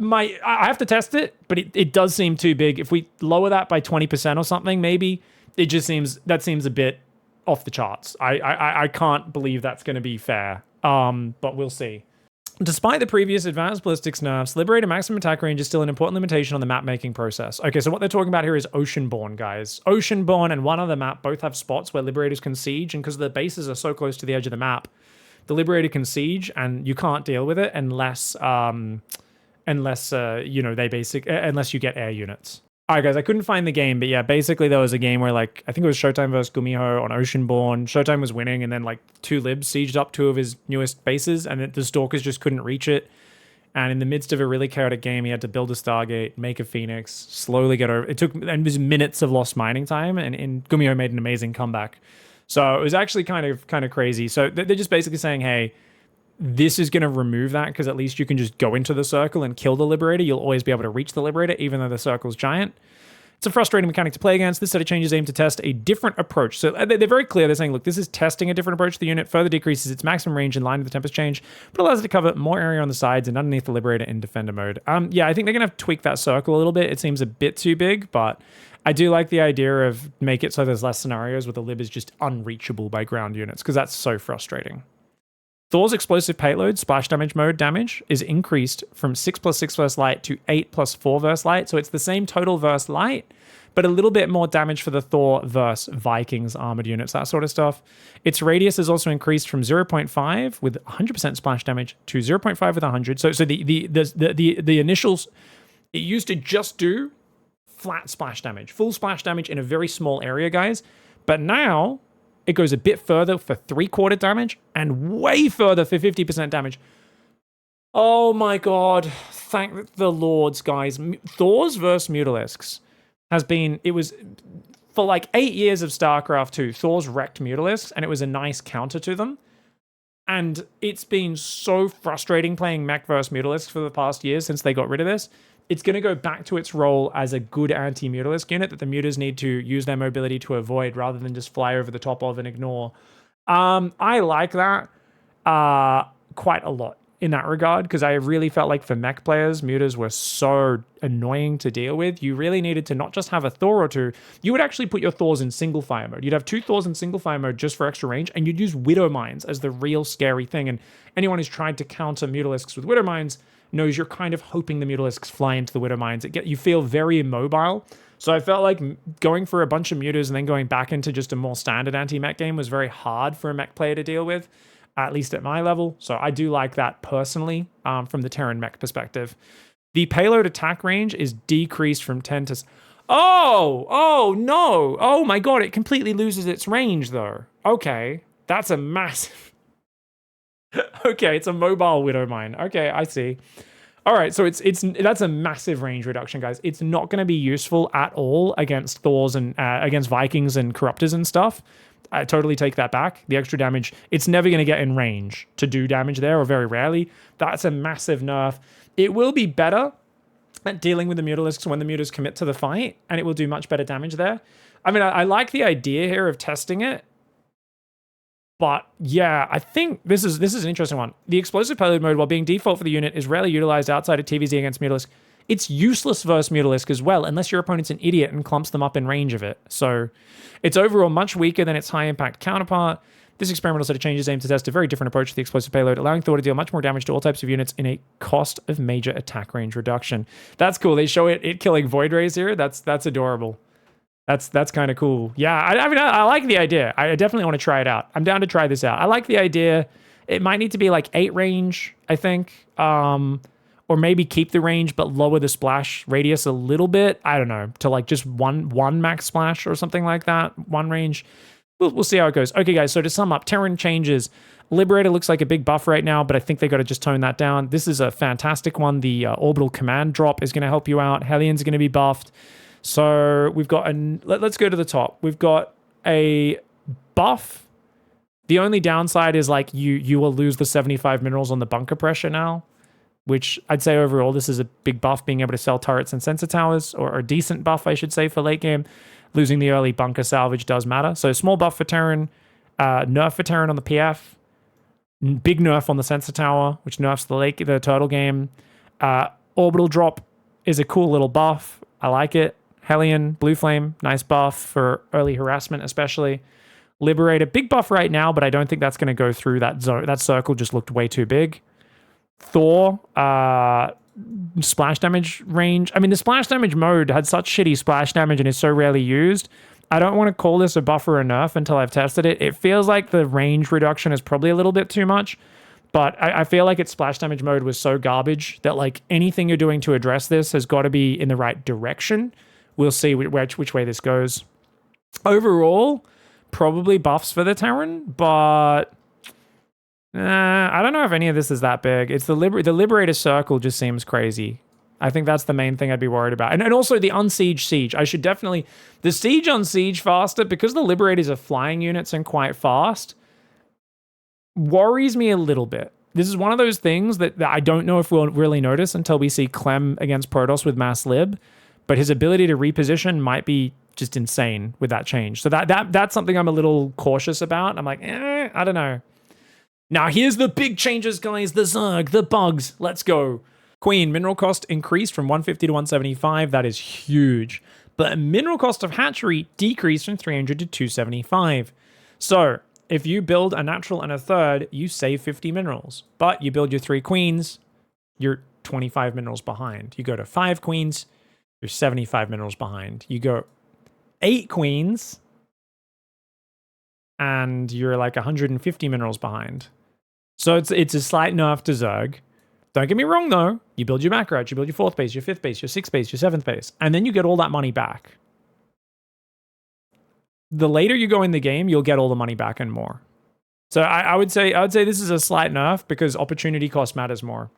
I have to test it, but it does seem too big. If we lower that by 20% or something, maybe, that seems a bit off the charts. I can't believe that's going to be fair, but we'll see. Despite the previous advanced ballistics nerfs, Liberator maximum attack range is still an important limitation on the map making process. Okay, so what they're talking about here is Oceanborn, guys. Oceanborn and one other map both have spots where Liberators can siege, and because the bases are so close to the edge of the map, the Liberator can siege, and you can't deal with it unless you get air units. All right, guys, I couldn't find the game, but yeah, basically there was a game where, like, I think it was Showtime versus Gumiho on Oceanborn. Showtime was winning, and then, like, 2 libs sieged up 2 of his newest bases, and the Stalkers just couldn't reach it. And in the midst of a really chaotic game, he had to build a Stargate, make a Phoenix, slowly get over. And it was minutes of lost mining time, and Gumiho made an amazing comeback. So it was actually kind of crazy. So they're just basically saying, hey, This is going to remove that because at least you can just go into the circle and kill the Liberator. You'll always be able to reach the Liberator even though the circle's giant. It's a frustrating mechanic to play against. This set of changes aim to test a different approach. So they're very clear. They're saying, look, this is testing a different approach to the unit, further decreases its maximum range in line with the Tempest change, but allows it to cover more area on the sides and underneath the Liberator in Defender mode. Yeah, I think they're going to have to tweak that circle a little bit. It seems a bit too big, but I do like the idea of make it so there's less scenarios where the Lib is just unreachable by ground units, because that's so frustrating. Thor's explosive payload, splash damage mode damage, is increased from 6+6 versus light to 8+4 versus light. So it's the same total versus light, but a little bit more damage for the Thor versus Vikings armored units, that sort of stuff. Its radius is also increased from 0.5 with 100% splash damage to 0.5 with 100. So the initials, it used to just do flat splash damage, full splash damage in a very small area, guys. But now it goes a bit further for 3/4 damage and way further for 50% damage. Oh my god. Thank the lords, guys. Thor's versus Mutalisks has been, it was, for like 8 years of StarCraft 2, Thor's wrecked Mutalisks, and it was a nice counter to them. And it's been so frustrating playing mech versus Mutalisks for the past years since they got rid of this. It's going to go back to its role as a good anti-Mutalisk unit that the Mutas need to use their mobility to avoid rather than just fly over the top of and ignore. I like that quite a lot in that regard, because I really felt like for mech players, Mutas were so annoying to deal with. You really needed to not just have a Thor or two, you would actually put your Thors in single fire mode. You'd have 2 Thors in single fire mode just for extra range, and you'd use Widow Mines as the real scary thing. And anyone who's tried to counter Mutalisks with Widow Mines knows you're kind of hoping the Mutalisks fly into the Widow Mines. You feel very immobile. So I felt like going for a bunch of Mutas and then going back into just a more standard anti-mech game was very hard for a mech player to deal with, at least at my level. So I do like that personally from the Terran mech perspective. The payload attack range is decreased from 10 to... Oh no. Oh my god, it completely loses its range though. Okay, that's a massive... Okay, it's a mobile Widow Mine. Okay, I see. All right, so that's a massive range reduction, guys. It's not going to be useful at all against Thors and against Vikings and Corruptors and stuff. I totally take that back. The extra damage, it's never going to get in range to do damage there, or very rarely. That's a massive nerf. It will be better at dealing with the Mutalisks when the Mutas commit to the fight, and it will do much better damage there. I mean, I like the idea here of testing it. But yeah, I think this is an interesting one. The explosive payload mode, while being default for the unit, is rarely utilized outside of TVZ against Mutalisk. It's useless versus Mutalisk as well, unless your opponent's an idiot and clumps them up in range of it. So it's overall much weaker than its high-impact counterpart. This experimental set of changes aims to test a very different approach to the explosive payload, allowing Thor to deal much more damage to all types of units in a cost of major attack range reduction. That's cool. They show it killing Void Rays here. That's adorable. That's kind of cool. Yeah, I mean, I like the idea. I definitely want to try it out. I'm down to try this out. I like the idea. It might need to be like 8 range, I think. Or maybe keep the range, but lower the splash radius a little bit. I don't know, to like just one max splash or something like that. 1 range. We'll see how it goes. Okay, guys, so to sum up, Terran Changes. Liberator looks like a big buff right now, but I think they got to just tone that down. This is a fantastic one. The orbital command drop is going to help you out. Hellions are going to be buffed. So we've got let's go to the top. We've got a buff. The only downside is like you will lose the 75 minerals on the bunker pressure now, which I'd say overall this is a big buff, being able to sell turrets and sensor towers, or a decent buff, I should say, for late game. Losing the early bunker salvage does matter. So small buff for Terran, nerf for Terran on the PF, big nerf on the sensor tower, which nerfs the turtle game. Orbital drop is a cool little buff. I like it. Hellion, Blue Flame, nice buff for early harassment especially. Liberator, big buff right now, but I don't think that's going to go through that zone. That circle just looked way too big. Thor, splash damage range. I mean, the splash damage mode had such shitty splash damage and is so rarely used. I don't want to call this a buff or a nerf until I've tested it. It feels like the range reduction is probably a little bit too much, but I feel like its splash damage mode was so garbage that like anything you're doing to address this has got to be in the right direction. We'll see which way this goes. Overall, probably buffs for the Terran, but I don't know if any of this is that big. It's the Liberator circle just seems crazy. I think that's the main thing I'd be worried about. And also the unsiege siege. I should definitely... The siege on siege faster, because the Liberators are flying units and quite fast, worries me a little bit. this is one of those things that I don't know if we'll really notice until we see Clem against Protoss with mass lib, but his ability to reposition might be just insane with that change. So that's something I'm a little cautious about. I'm like, I don't know. Now here's the big changes, guys. The Zerg, the bugs. Let's go. Queen, mineral cost increased from 150 to 175. That is huge. But mineral cost of hatchery decreased from 300 to 275. So if you build a natural and a third, you save 50 minerals. But you build your 3 queens, you're 25 minerals behind. You go to 5 queens, you're 75 minerals behind. You go 8 queens, and you're like 150 minerals behind. So it's a slight nerf to Zerg. Don't get me wrong, though. You build your macro, you build your 4th base, your 5th base, your 6th base, your 7th base, and then you get all that money back. The later you go in the game, you'll get all the money back and more. So I would say this is a slight nerf because opportunity cost matters more.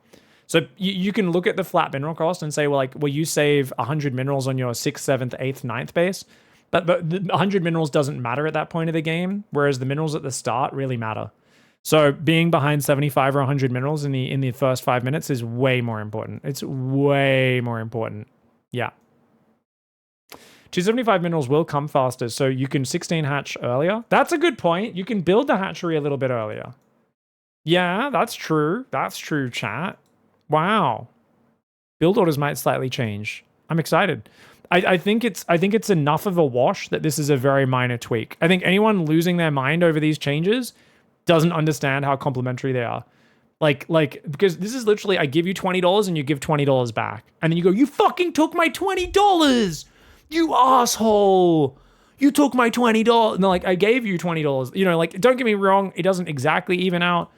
So you can look at the flat mineral cost and say, well, you save 100 minerals on your 6th, 7th, 8th, 9th base, but the 100 minerals doesn't matter at that point of the game, whereas the minerals at the start really matter. So being behind 75 or 100 minerals in the first 5 minutes is way more important. It's way more important. Yeah. 275 minerals will come faster, so you can 16 hatch earlier. That's a good point. You can build the hatchery a little bit earlier. Yeah, that's true. That's true, chat. Wow. Build orders might slightly change. I'm excited. I think it's enough of a wash that this is a very minor tweak. I think anyone losing their mind over these changes doesn't understand how complementary they are. Like, because this is literally, I give you $20 and you give $20 back. And then you go, you fucking took my $20! You asshole! You took my $20. And they're like, I gave you $20. You know, like, don't get me wrong, it doesn't exactly even out,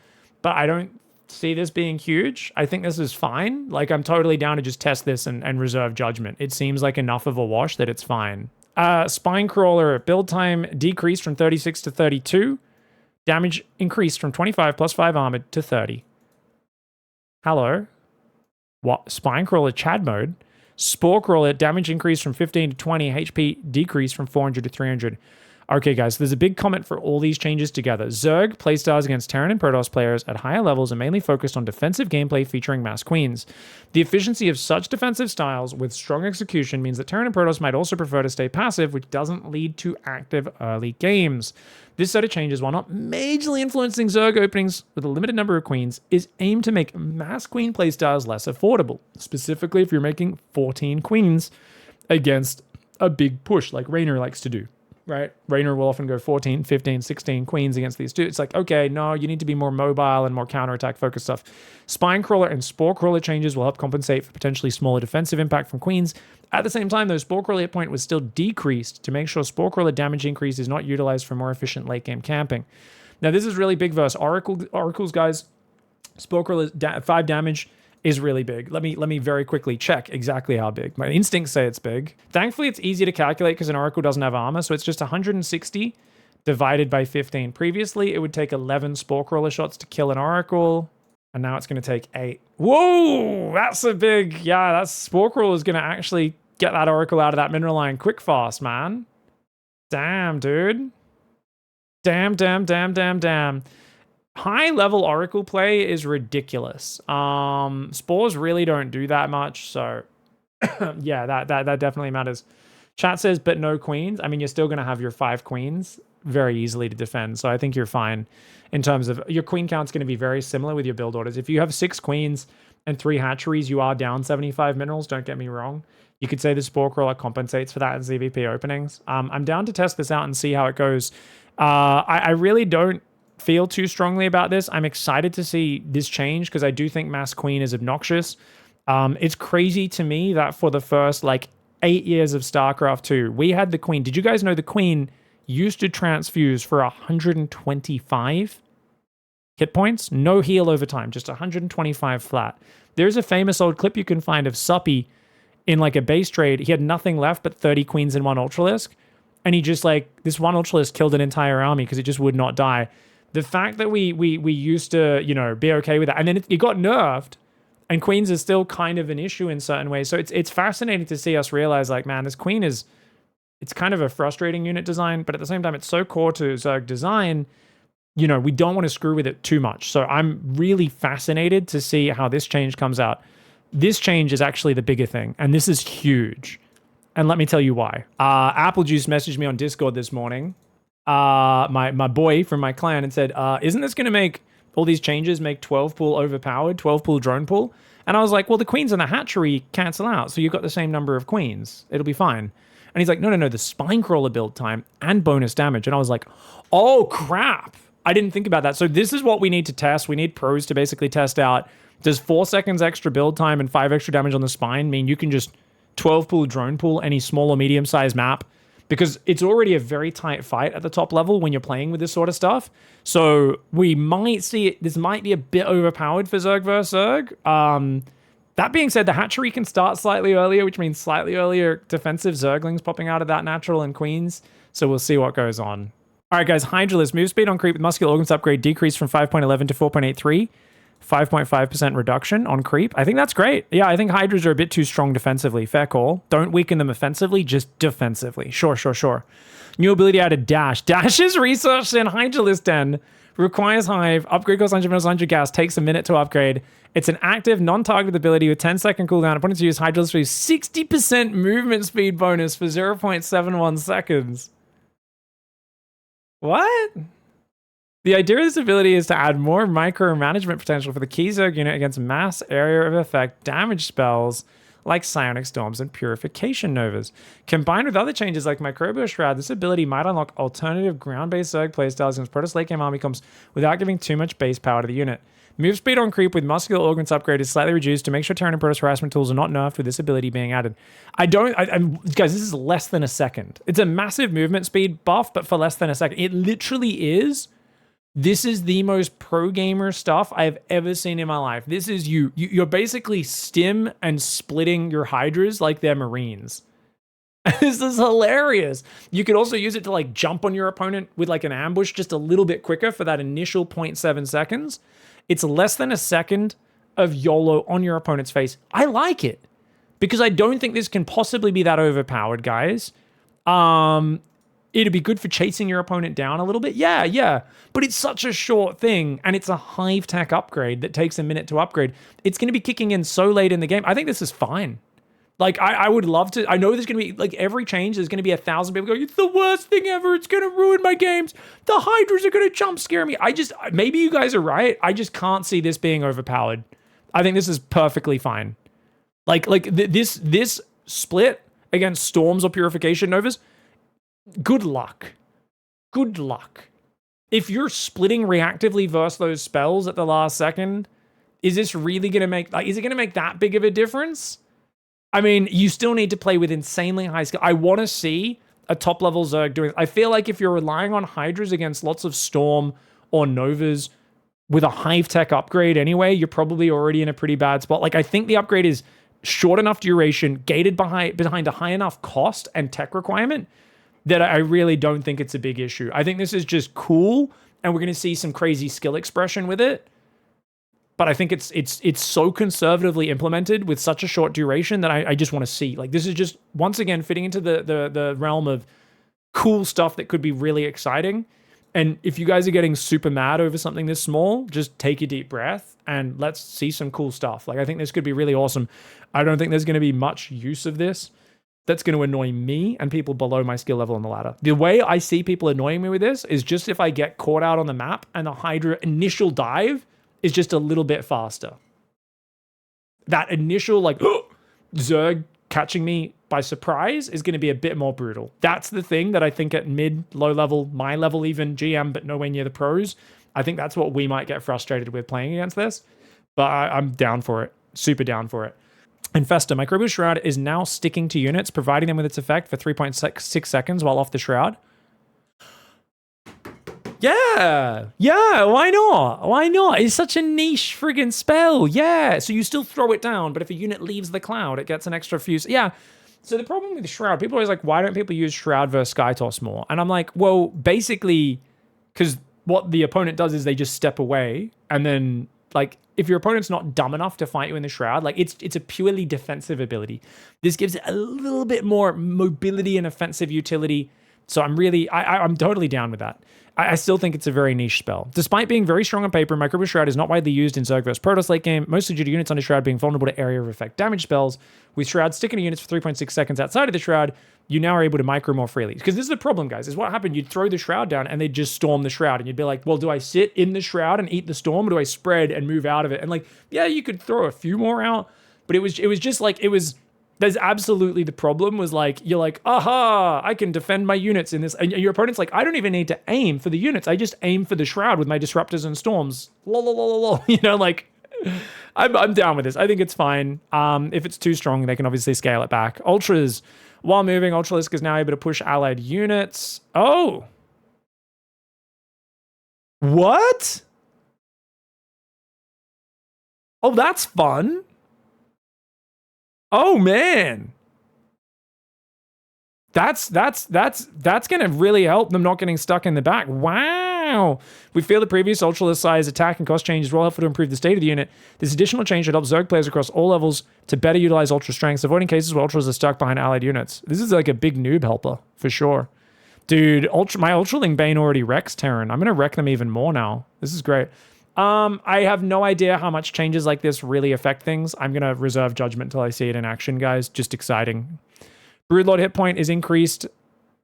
but I don't see this being huge. I think this is fine. Like, I'm totally down to just test this and reserve judgment. It seems like enough of a wash that it's fine. Spine Crawler build time decreased from 36 to 32. Damage increased from 25 plus 5 armored to 30. Hello? What? Spine Crawler Chad mode? Spore Crawler damage increased from 15 to 20. HP decreased from 400 to 300. Okay, guys, there's a big comment for all these changes together. Zerg playstyles against Terran and Protoss players at higher levels are mainly focused on defensive gameplay featuring mass queens. The efficiency of such defensive styles with strong execution means that Terran and Protoss might also prefer to stay passive, which doesn't lead to active early games. This set of changes, while not majorly influencing Zerg openings with a limited number of queens, is aimed to make mass queen playstyles less affordable, specifically if you're making 14 queens against a big push like Raynor likes to do. Right? Raynor will often go 14, 15, 16 queens against these two. It's like, okay, no, you need to be more mobile and more counterattack focused stuff. Spine Crawler and Spore Crawler changes will help compensate for potentially smaller defensive impact from queens. At the same time, though, Spore Crawler hit point was still decreased to make sure Spore Crawler damage increase is not utilized for more efficient late game camping. Now, this is really big versus Oracles, guys. Spore Crawler 5 damage is really big. Let me very quickly check exactly how big. My instincts say it's big. Thankfully, it's easy to calculate because an Oracle doesn't have armor, so it's just 160 divided by 15. Previously, it would take 11 Spore Crawler shots to kill an Oracle, and now it's going to take 8. Whoa! That's a big... Yeah, that Spore Crawler is going to actually get that Oracle out of that mineral line quick fast, man. Damn, dude. Damn. High-level Oracle play is ridiculous. Spores really don't do that much, so yeah, that definitely matters. Chat says, but no queens. I mean, you're still going to have your 5 queens very easily to defend, so I think you're fine in terms of... Your queen count's going to be very similar with your build orders. If you have 6 queens and 3 hatcheries, you are down 75 minerals, don't get me wrong. You could say the Spore Crawler compensates for that in ZVP openings. I'm down to test this out and see how it goes. I really don't feel too strongly about this. I'm excited to see this change because I do think Mass Queen is obnoxious. It's crazy to me that for the first 8 years of StarCraft 2, we had the Queen. Did you guys know the Queen used to transfuse for 125 hit points? No heal over time, just 125 flat. There's a famous old clip you can find of Suppy in a base trade. He had nothing left but 30 queens and 1 Ultralisk. And he just this one Ultralisk killed an entire army because it just would not die. The fact that we used to, be okay with that, and then it got nerfed, and queens is still kind of an issue in certain ways. So it's fascinating to see us realize, man, this queen it's kind of a frustrating unit design, but at the same time, it's so core to Zerg design you know, we don't want to screw with it too much. So I'm really fascinated to see how this change comes out. This change is actually the bigger thing, and this is huge. And let me tell you why. Apple Juice messaged me on Discord this morning, my boy from my clan, and said, isn't this going to make all these changes make 12 pool overpowered, 12 pool drone pool? And I was like, well, the queens and the hatchery cancel out, so you've got the same number of queens. It'll be fine. And he's like, no, the spine crawler build time and bonus damage. And I was like, oh, crap. I didn't think about that. So this is what we need to test. We need pros to basically test out, does 4 seconds extra build time and 5 extra damage on the spine mean you can just 12 pool drone pool any small or medium sized map? Because it's already a very tight fight at the top level when you're playing with this sort of stuff. So we might see it. This might be a bit overpowered for Zerg versus Zerg. That being said, the hatchery can start slightly earlier, which means slightly earlier defensive Zerglings popping out of that natural and queens. So we'll see what goes on. All right, guys, Hydralisk. Move speed on creep with muscular organs upgrade decreased from 5.11 to 4.83. 5.5% reduction on creep. I think that's great. Yeah, I think Hydras are a bit too strong defensively. Fair call. Don't weaken them offensively, just defensively. Sure. New ability added Dash. Dash is researched in Hydralisk Den. Requires Hive. Upgrade costs 100 minutes, 100 gas. Takes a minute to upgrade. It's an active, non-targeted ability with 10-second cooldown. Opponents use Hydralisk for 60% movement speed bonus for 0.71 seconds. What? The idea of this ability is to add more micromanagement potential for the key Zerg unit against mass area of effect damage spells like Psionic Storms and Purification Novas. Combined with other changes like Microbial Shroud, this ability might unlock alternative ground-based Zerg playstyles against Protoss late game army comps without giving too much base power to the unit. Move speed on creep with muscular organs upgrade is slightly reduced to make sure Terran and Protoss harassment tools are not nerfed with this ability being added. Guys, this is less than a second. It's a massive movement speed buff, but for less than a second. It literally is. This is the most pro gamer stuff I've ever seen in my life. This is you're basically stim and splitting your Hydras like they're Marines. This is hilarious. You could also use it to like jump on your opponent with like an ambush just a little bit quicker for that initial 0.7 seconds. It's less than a second of YOLO on your opponent's face. I like it because I don't think this can possibly be that overpowered, guys. It'd be good for chasing your opponent down a little bit. Yeah. But it's such a short thing, and it's a Hive Tech upgrade that takes a minute to upgrade. It's going to be kicking in so late in the game. I think this is fine. Like, I would love to. I know there's going to be, like, every change, there's going to be 1,000 people going, it's the worst thing ever. It's going to ruin my games. The Hydras are going to jump scare me. Maybe you guys are right. I just can't see this being overpowered. I think this is perfectly fine. This split against Storms or Purification Novas, good luck. If you're splitting reactively versus those spells at the last second, is this really going to make, is it going to make that big of a difference? I mean, you still need to play with insanely high skill. I want to see a top level Zerg doing it. I feel like if you're relying on Hydras against lots of Storm or Novas with a Hive Tech upgrade anyway, you're probably already in a pretty bad spot. Like, I think the upgrade is short enough duration, gated behind a high enough cost and tech requirement that I really don't think it's a big issue. I think this is just cool, and we're going to see some crazy skill expression with it. But I think it's so conservatively implemented with such a short duration that I just want to see. Like, this is just, once again, fitting into the realm of cool stuff that could be really exciting. And if you guys are getting super mad over something this small, just take a deep breath and let's see some cool stuff. Like, I think this could be really awesome. I don't think there's going to be much use of this that's going to annoy me and people below my skill level on the ladder. The way I see people annoying me with this is just if I get caught out on the map and the Hydra initial dive is just a little bit faster. That initial, like, Zerg catching me by surprise is going to be a bit more brutal. That's the thing that I think at mid, low level, my level even, GM, but nowhere near the pros, I think that's what we might get frustrated with playing against this. But I'm down for it. Super down for it. Infesta, Microbial Shroud is now sticking to units, providing them with its effect for 3.6 seconds while off the Shroud. Yeah, why not? It's such a niche friggin' spell. Yeah, so you still throw it down, but if a unit leaves the cloud, it gets an extra fuse. Yeah, so the problem with Shroud, people are always like, why don't people use Shroud versus Skytoss more? And I'm like, well, basically, because what the opponent does is they just step away, and then, like, if your opponent's not dumb enough to fight you in the Shroud, like, it's a purely defensive ability. This gives it a little bit more mobility and offensive utility, So I'm totally down with that. I still think it's a very niche spell. Despite being very strong on paper, Microbrew Shroud is not widely used in Zerg vs Protoss late game, mostly due to units under Shroud being vulnerable to area of effect damage spells. With Shroud sticking to units for 3.6 seconds outside of the Shroud, you now are able to micro more freely. Because this is the problem, guys, is what happened. You'd throw the Shroud down and they'd just storm the Shroud. And you'd be like, well, do I sit in the Shroud and eat the storm, or do I spread and move out of it? And like, yeah, you could throw a few more out, but it was just like, there's absolutely the problem was like, you're like, aha, I can defend my units in this. And your opponent's like, I don't even need to aim for the units. I just aim for the Shroud with my disruptors and storms. Lol. You know, like, I'm down with this. I think it's fine. If it's too strong, they can obviously scale it back. Ultras, while moving, Ultralisk is now able to push allied units. Oh. What? Oh, that's fun. Oh man, that's gonna really help them not getting stuck in the back. Wow. We feel the previous Ultralisk size attack and cost changes were all helpful to improve the state of the unit. This additional change should help Zerg players across all levels to better utilize Ultra strengths, avoiding cases where Ultras are stuck behind allied units. This is like a big noob helper for sure. Dude, my Ultraling Bane already wrecks Terran. I'm gonna wreck them even more now. This is great. I have no idea how much changes like this really affect things. I'm going to reserve judgment until I see it in action, guys. Just exciting. Broodlord hit point is increased.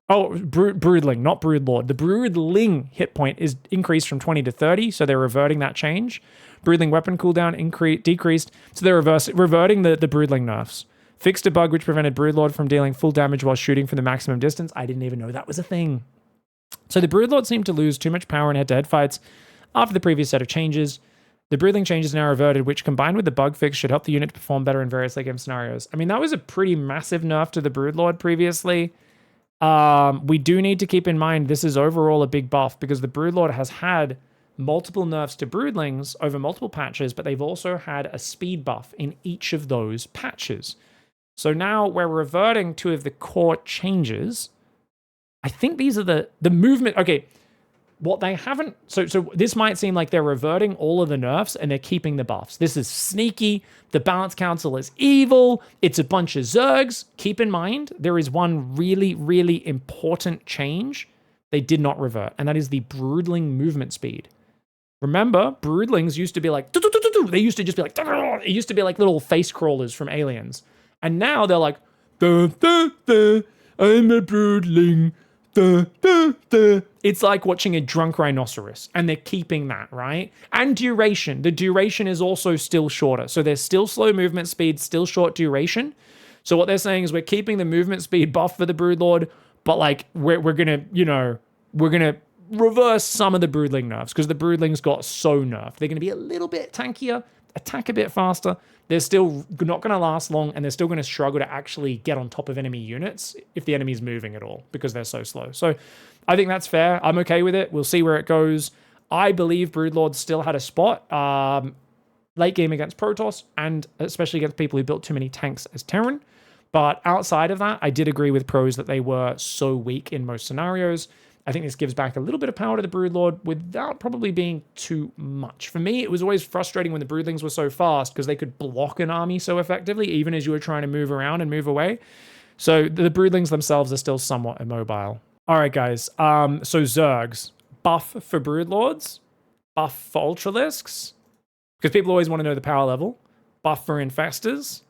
Oh, Broodling, not Broodlord. The Broodling hit point is increased from 20 to 30, so they're reverting that change. Broodling weapon cooldown decreased, so they're reverting the Broodling nerfs. Fixed a bug which prevented Broodlord from dealing full damage while shooting from the maximum distance. I didn't even know that was a thing. So the Broodlord seemed to lose too much power in head-to-head fights after the previous set of changes. The Broodling changes are now reverted, which combined with the bug fix should help the unit perform better in various late game scenarios. I mean, that was a pretty massive nerf to the Broodlord previously. We do need to keep in mind this is overall a big buff because the Broodlord has had multiple nerfs to Broodlings over multiple patches, but they've also had a speed buff in each of those patches. So now we're reverting two of the core changes. I think these are the movement. Okay. What they haven't, so this might seem like they're reverting all of the nerfs and they're keeping the buffs. This is sneaky. The Balance Council is evil. It's a bunch of Zergs. Keep in mind, there is one really, really important change they did not revert, and that is the Broodling movement speed. Remember, Broodlings used to be like, they used to just be like, it used to be like little face crawlers from Aliens. And now they're like, I'm a Broodling. It's like watching a drunk rhinoceros, and they're keeping that, right? And duration. The duration is also still shorter. So there's still slow movement speed, still short duration. So what they're saying is we're keeping the movement speed buff for the Broodlord, but like we're gonna, we're gonna reverse some of the Broodling nerfs because the Broodlings got so nerfed. They're gonna be a little bit tankier, attack a bit faster. They're still not going to last long, and they're still going to struggle to actually get on top of enemy units if the enemy's moving at all because they're so slow. So I think that's fair. I'm okay with it. We'll see where it goes. I believe Broodlord still had a spot late game against Protoss, and especially against people who built too many tanks as Terran. But outside of that, I did agree with pros that they were so weak in most scenarios. I think this gives back a little bit of power to the Broodlord without probably being too much. For me, it was always frustrating when the Broodlings were so fast because they could block an army so effectively, even as you were trying to move around and move away. So the Broodlings themselves are still somewhat immobile. All right, guys. So Zergs. Buff for Broodlords. Buff for Ultralisks. Because people always want to know the power level. Buff for Infestors.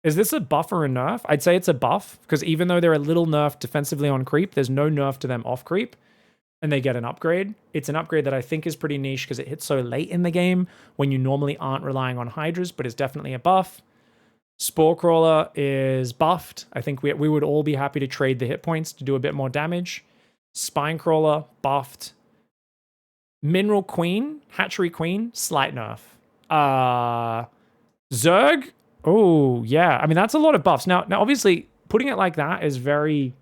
Is this a buff or a nerf? I'd say it's a buff, because even though they're a little nerfed defensively on creep, there's no nerf to them off creep, and they get an upgrade. It's an upgrade that I think is pretty niche because it hits so late in the game when you normally aren't relying on Hydras, but it's definitely a buff. Spore Crawler is buffed. I think we would all be happy to trade the hit points to do a bit more damage. Spine Crawler, buffed. Mineral Queen, Hatchery Queen, slight nerf. Zerg, oh, yeah. I mean, that's a lot of buffs. Now, obviously, putting it like that is very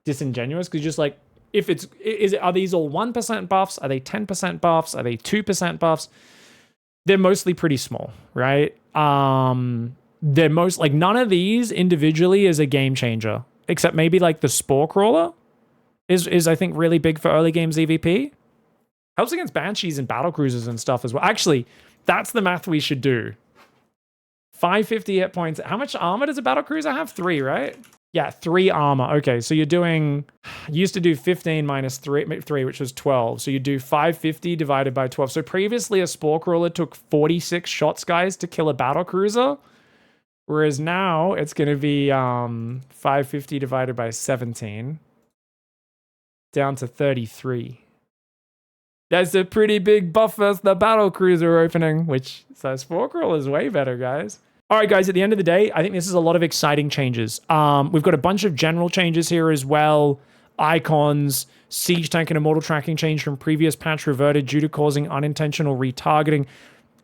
disingenuous because just like, are these all 1% buffs? Are they 10% buffs? Are they 2% buffs? They're mostly pretty small, right? They're like none of these individually is a game changer, except maybe like the Spore Crawler is I think really big for early games EVP. Helps against Banshees and battle cruisers and stuff as well. Actually, that's the math we should do. 550 hit points. How much armor does a battle cruiser have? 3, right? Yeah, 3 armor. Okay, so you're doing, you used to do 15 minus 3, which was 12. So you do 550 divided by 12. So previously a Spore Crawler took 46 shots, guys, to kill a battle cruiser. Whereas now it's going to be 550 divided by 17. Down to 33. That's a pretty big buff as the battle cruiser opening, which, so Spore Crawler is way better, guys. All right, guys, at the end of the day, I think this is a lot of exciting changes. We've got a bunch of general changes here as well. Icons, Siege Tank and Immortal Tracking change from previous patch reverted due to causing unintentional retargeting.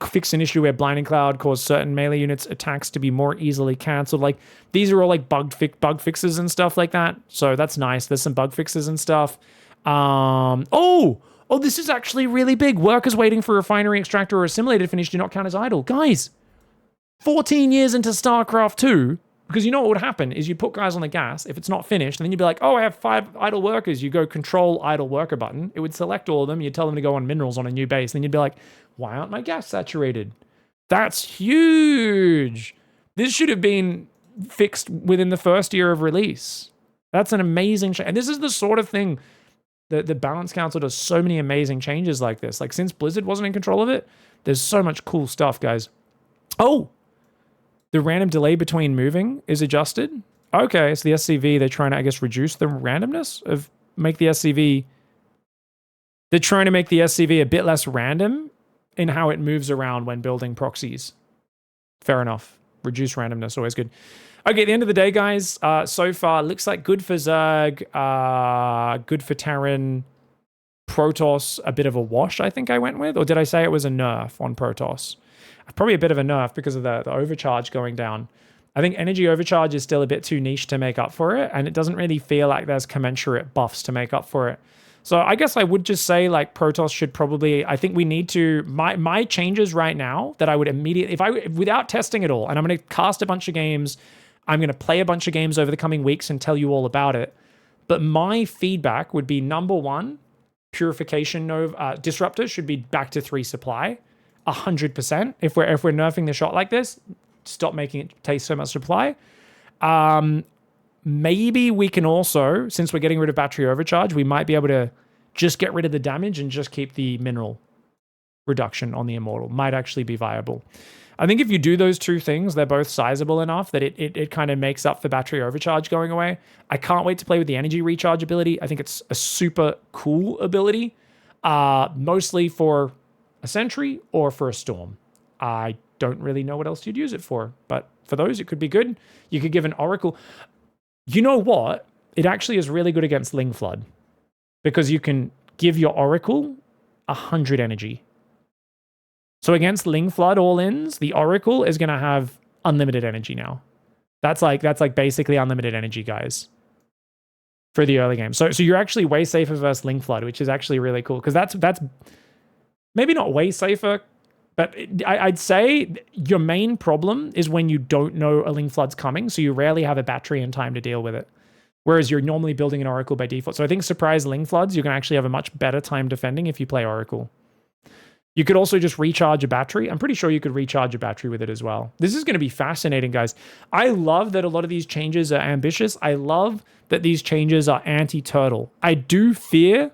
Fix an issue where Blinding Cloud caused certain melee units attacks to be more easily cancelled. Like, these are all like bug fixes and stuff like that. So that's nice. There's some bug fixes and stuff. Oh, this is actually really big. Workers waiting for a refinery, extractor, or assimilator to finish do not count as idle. Guys, 14 years into StarCraft 2, because you know what would happen is you'd put guys on the gas. If it's not finished, and then you'd be like, oh, I have 5 idle workers. You go control idle worker button. It would select all of them. You'd tell them to go on minerals on a new base. Then you'd be like, why aren't my gas saturated? That's huge. This should have been fixed within the first year of release. That's an amazing change. And this is the sort of thing that the Balance Council does so many amazing changes like this. Like, since Blizzard wasn't in control of it, there's so much cool stuff, guys. Oh! The random delay between moving is adjusted. Okay, so the SCV, they're trying to, I guess, reduce the randomness of make the SCV. They're trying to make the SCV a bit less random in how it moves around when building proxies. Fair enough. Reduce randomness, always good. Okay, at the end of the day, guys, so far, looks like good for Zerg, good for Terran, Protoss, a bit of a wash, I think I went with. Or did I say it was a nerf on Protoss? Probably a bit of a nerf because of the overcharge going down. I think energy overcharge is still a bit too niche to make up for it, and it doesn't really feel like there's commensurate buffs to make up for it. So I guess I would just say, like, Protoss should probably, I think we need to, my changes right now that I would immediately, without testing it all, and I'm going to cast a bunch of games, I'm going to play a bunch of games over the coming weeks and tell you all about it. But my feedback would be, number one, Purification Disruptor should be back to 3 supply. 100%. If we're nerfing the shot like this, stop making it take so much supply. Maybe we can also, since we're getting rid of battery overcharge, we might be able to just get rid of the damage and just keep the mineral reduction on the Immortal. Might actually be viable. I think if you do those two things, they're both sizable enough that it kind of makes up for battery overcharge going away. I can't wait to play with the energy recharge ability. I think it's a super cool ability, mostly for a sentry or for a storm. I don't really know what else you'd use it for, but for those, it could be good. You could give an Oracle. You know what? It actually is really good against Ling Flood because you can give your Oracle 100 energy. So against Ling Flood all-ins, the Oracle is going to have unlimited energy now. That's like basically unlimited energy, guys, for the early game. So you're actually way safer versus Ling Flood, which is actually really cool because that's maybe not way safer, but I'd say your main problem is when you don't know a Ling Flood's coming, so you rarely have a battery in time to deal with it. Whereas you're normally building an Oracle by default. So I think surprise Ling Floods, you can actually have a much better time defending if you play Oracle. You could also just recharge a battery. I'm pretty sure you could recharge a battery with it as well. This is going to be fascinating, guys. I love that a lot of these changes are ambitious. I love that these changes are anti-turtle. I do fear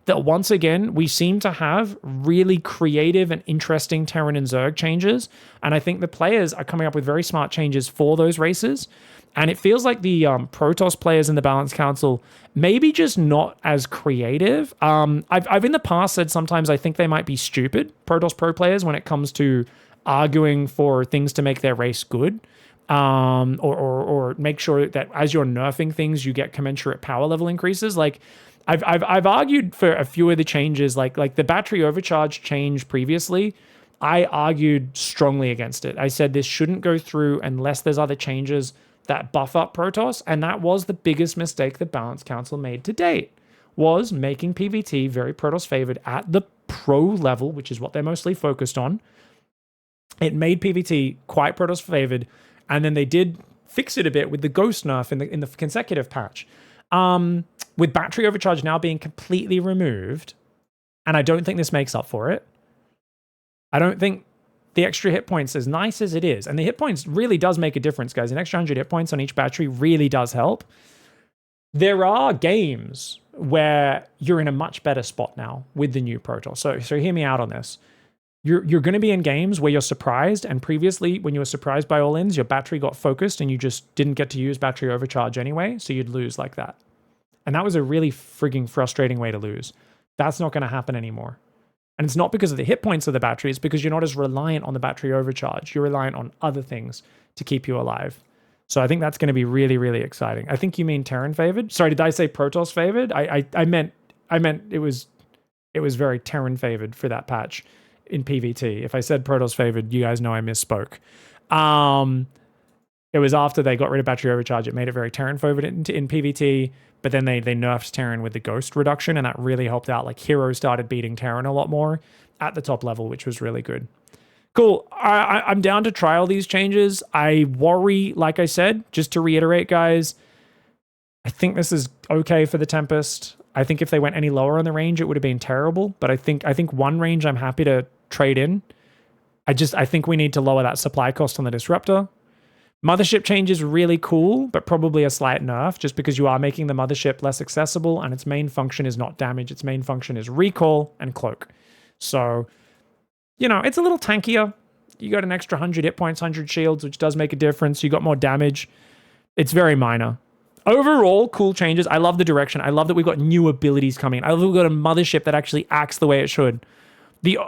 that once again, we seem to have really creative and interesting Terran and Zerg changes. And I think the players are coming up with very smart changes for those races. And it feels like the Protoss players in the Balance Council maybe just not as creative. I've in the past said sometimes I think they might be stupid, Protoss pro players, when it comes to arguing for things to make their race good. Or make sure that as you're nerfing things, you get commensurate power level increases. Like I've argued for a few of the changes, like the battery overcharge change previously. I argued strongly against it. I said this shouldn't go through unless there's other changes that buff up Protoss, and that was the biggest mistake the Balance Council made to date, was making PvT very Protoss favored at the pro level, which is what they're mostly focused on. It made PvT quite Protoss favored, and then they did fix it a bit with the Ghost nerf in the consecutive patch. With battery overcharge now being completely removed, and I don't think this makes up for it. I don't think the extra hit points, as nice as it is, and the hit points really does make a difference, guys. An extra 100 hit points on each battery really does help. There are games where you're in a much better spot now with the new Protoss. So hear me out on this. You're going to be in games where you're surprised, and previously when you were surprised by all-ins, your battery got focused and you just didn't get to use battery overcharge anyway, so you'd lose like that. And that was a really frigging frustrating way to lose. That's not going to happen anymore. And it's not because of the hit points of the battery, it's because you're not as reliant on the battery overcharge. You're reliant on other things to keep you alive. So I think that's going to be really, really exciting. I think you mean Terran favored. Sorry, did I say Protoss favored? I meant it was very Terran favored for that patch in PvT. If I said Protoss favored, you guys know I misspoke. It was after they got rid of battery overcharge. It made it very Terran favored in PvT, but then they nerfed Terran with the ghost reduction, and that really helped out. Like, heroes started beating Terran a lot more at the top level, which was really good. Cool. I'm down to try all these changes. I worry, like I said, just to reiterate, guys, I think this is okay for the Tempest. I think if they went any lower on the range, it would have been terrible. But I think one range I'm happy to trade in. I think we need to lower that supply cost on the Disruptor. Mothership change is really cool, but probably a slight nerf, just because you are making the mothership less accessible, and its main function is not damage. Its main function is recall and cloak. So, you know, it's a little tankier. You got an extra 100 hit points, 100 shields, which does make a difference. You got more damage. It's very minor. Overall, cool changes. I love the direction. I love that we've got new abilities coming. I love that we've got a mothership that actually acts the way it should.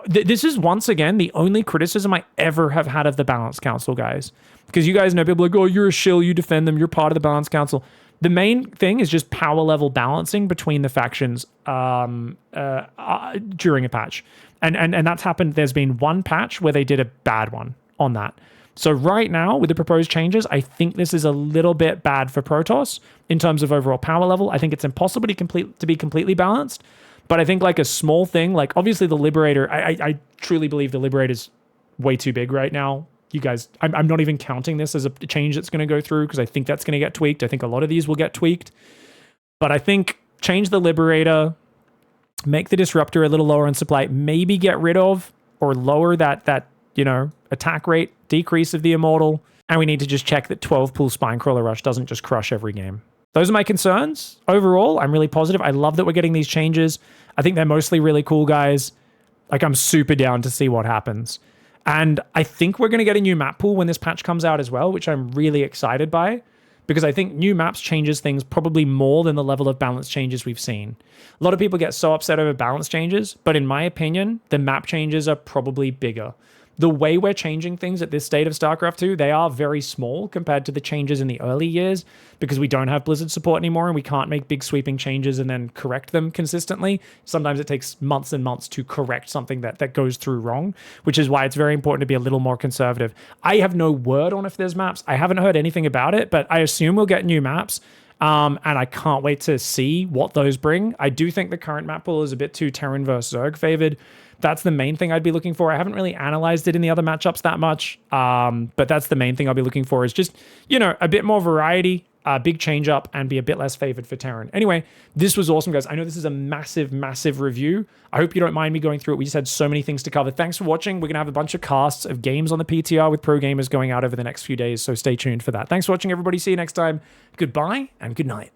This is, once again, the only criticism I ever have had of the Balance Council, guys. Because you guys know people are like, oh, you're a shill, you defend them, you're part of the Balance Council. The main thing is just power level balancing between the factions during a patch. And that's happened. There's been one patch where they did a bad one on that. So right now, with the proposed changes, I think this is a little bit bad for Protoss in terms of overall power level. I think it's impossible to be completely balanced. But I think like a small thing, like obviously the Liberator, I truly believe the Liberator's way too big right now. You guys, I'm not even counting this as a change that's going to go through, because I think that's going to get tweaked. I think a lot of these will get tweaked. But I think change the Liberator, make the Disruptor a little lower in supply, maybe get rid of or lower that attack rate, decrease of the Immortal. And we need to just check that 12 pool Spinecrawler Rush doesn't just crush every game. Those are my concerns. Overall, I'm really positive. I love that we're getting these changes. I think they're mostly really cool, guys. Like, I'm super down to see what happens. And I think we're going to get a new map pool when this patch comes out as well, which I'm really excited by, because I think new maps changes things probably more than the level of balance changes we've seen. A lot of people get so upset over balance changes, but in my opinion, the map changes are probably bigger. The way we're changing things at this state of StarCraft 2, they are very small compared to the changes in the early years, because we don't have Blizzard support anymore and we can't make big sweeping changes and then correct them consistently. Sometimes it takes months and months to correct something that goes through wrong, which is why it's very important to be a little more conservative. I have no word on if there's maps. I haven't heard anything about it, but I assume we'll get new maps. And I can't wait to see what those bring. I do think the current map pool is a bit too Terran versus Zerg favored. That's the main thing I'd be looking for. I haven't really analyzed it in the other matchups that much, but that's the main thing I'll be looking for, is just, a bit more variety, a big change up, and be a bit less favored for Terran. Anyway, this was awesome, guys. I know this is a massive, massive review. I hope you don't mind me going through it. We just had so many things to cover. Thanks for watching. We're going to have a bunch of casts of games on the PTR with pro gamers going out over the next few days, so stay tuned for that. Thanks for watching, everybody. See you next time. Goodbye and good night.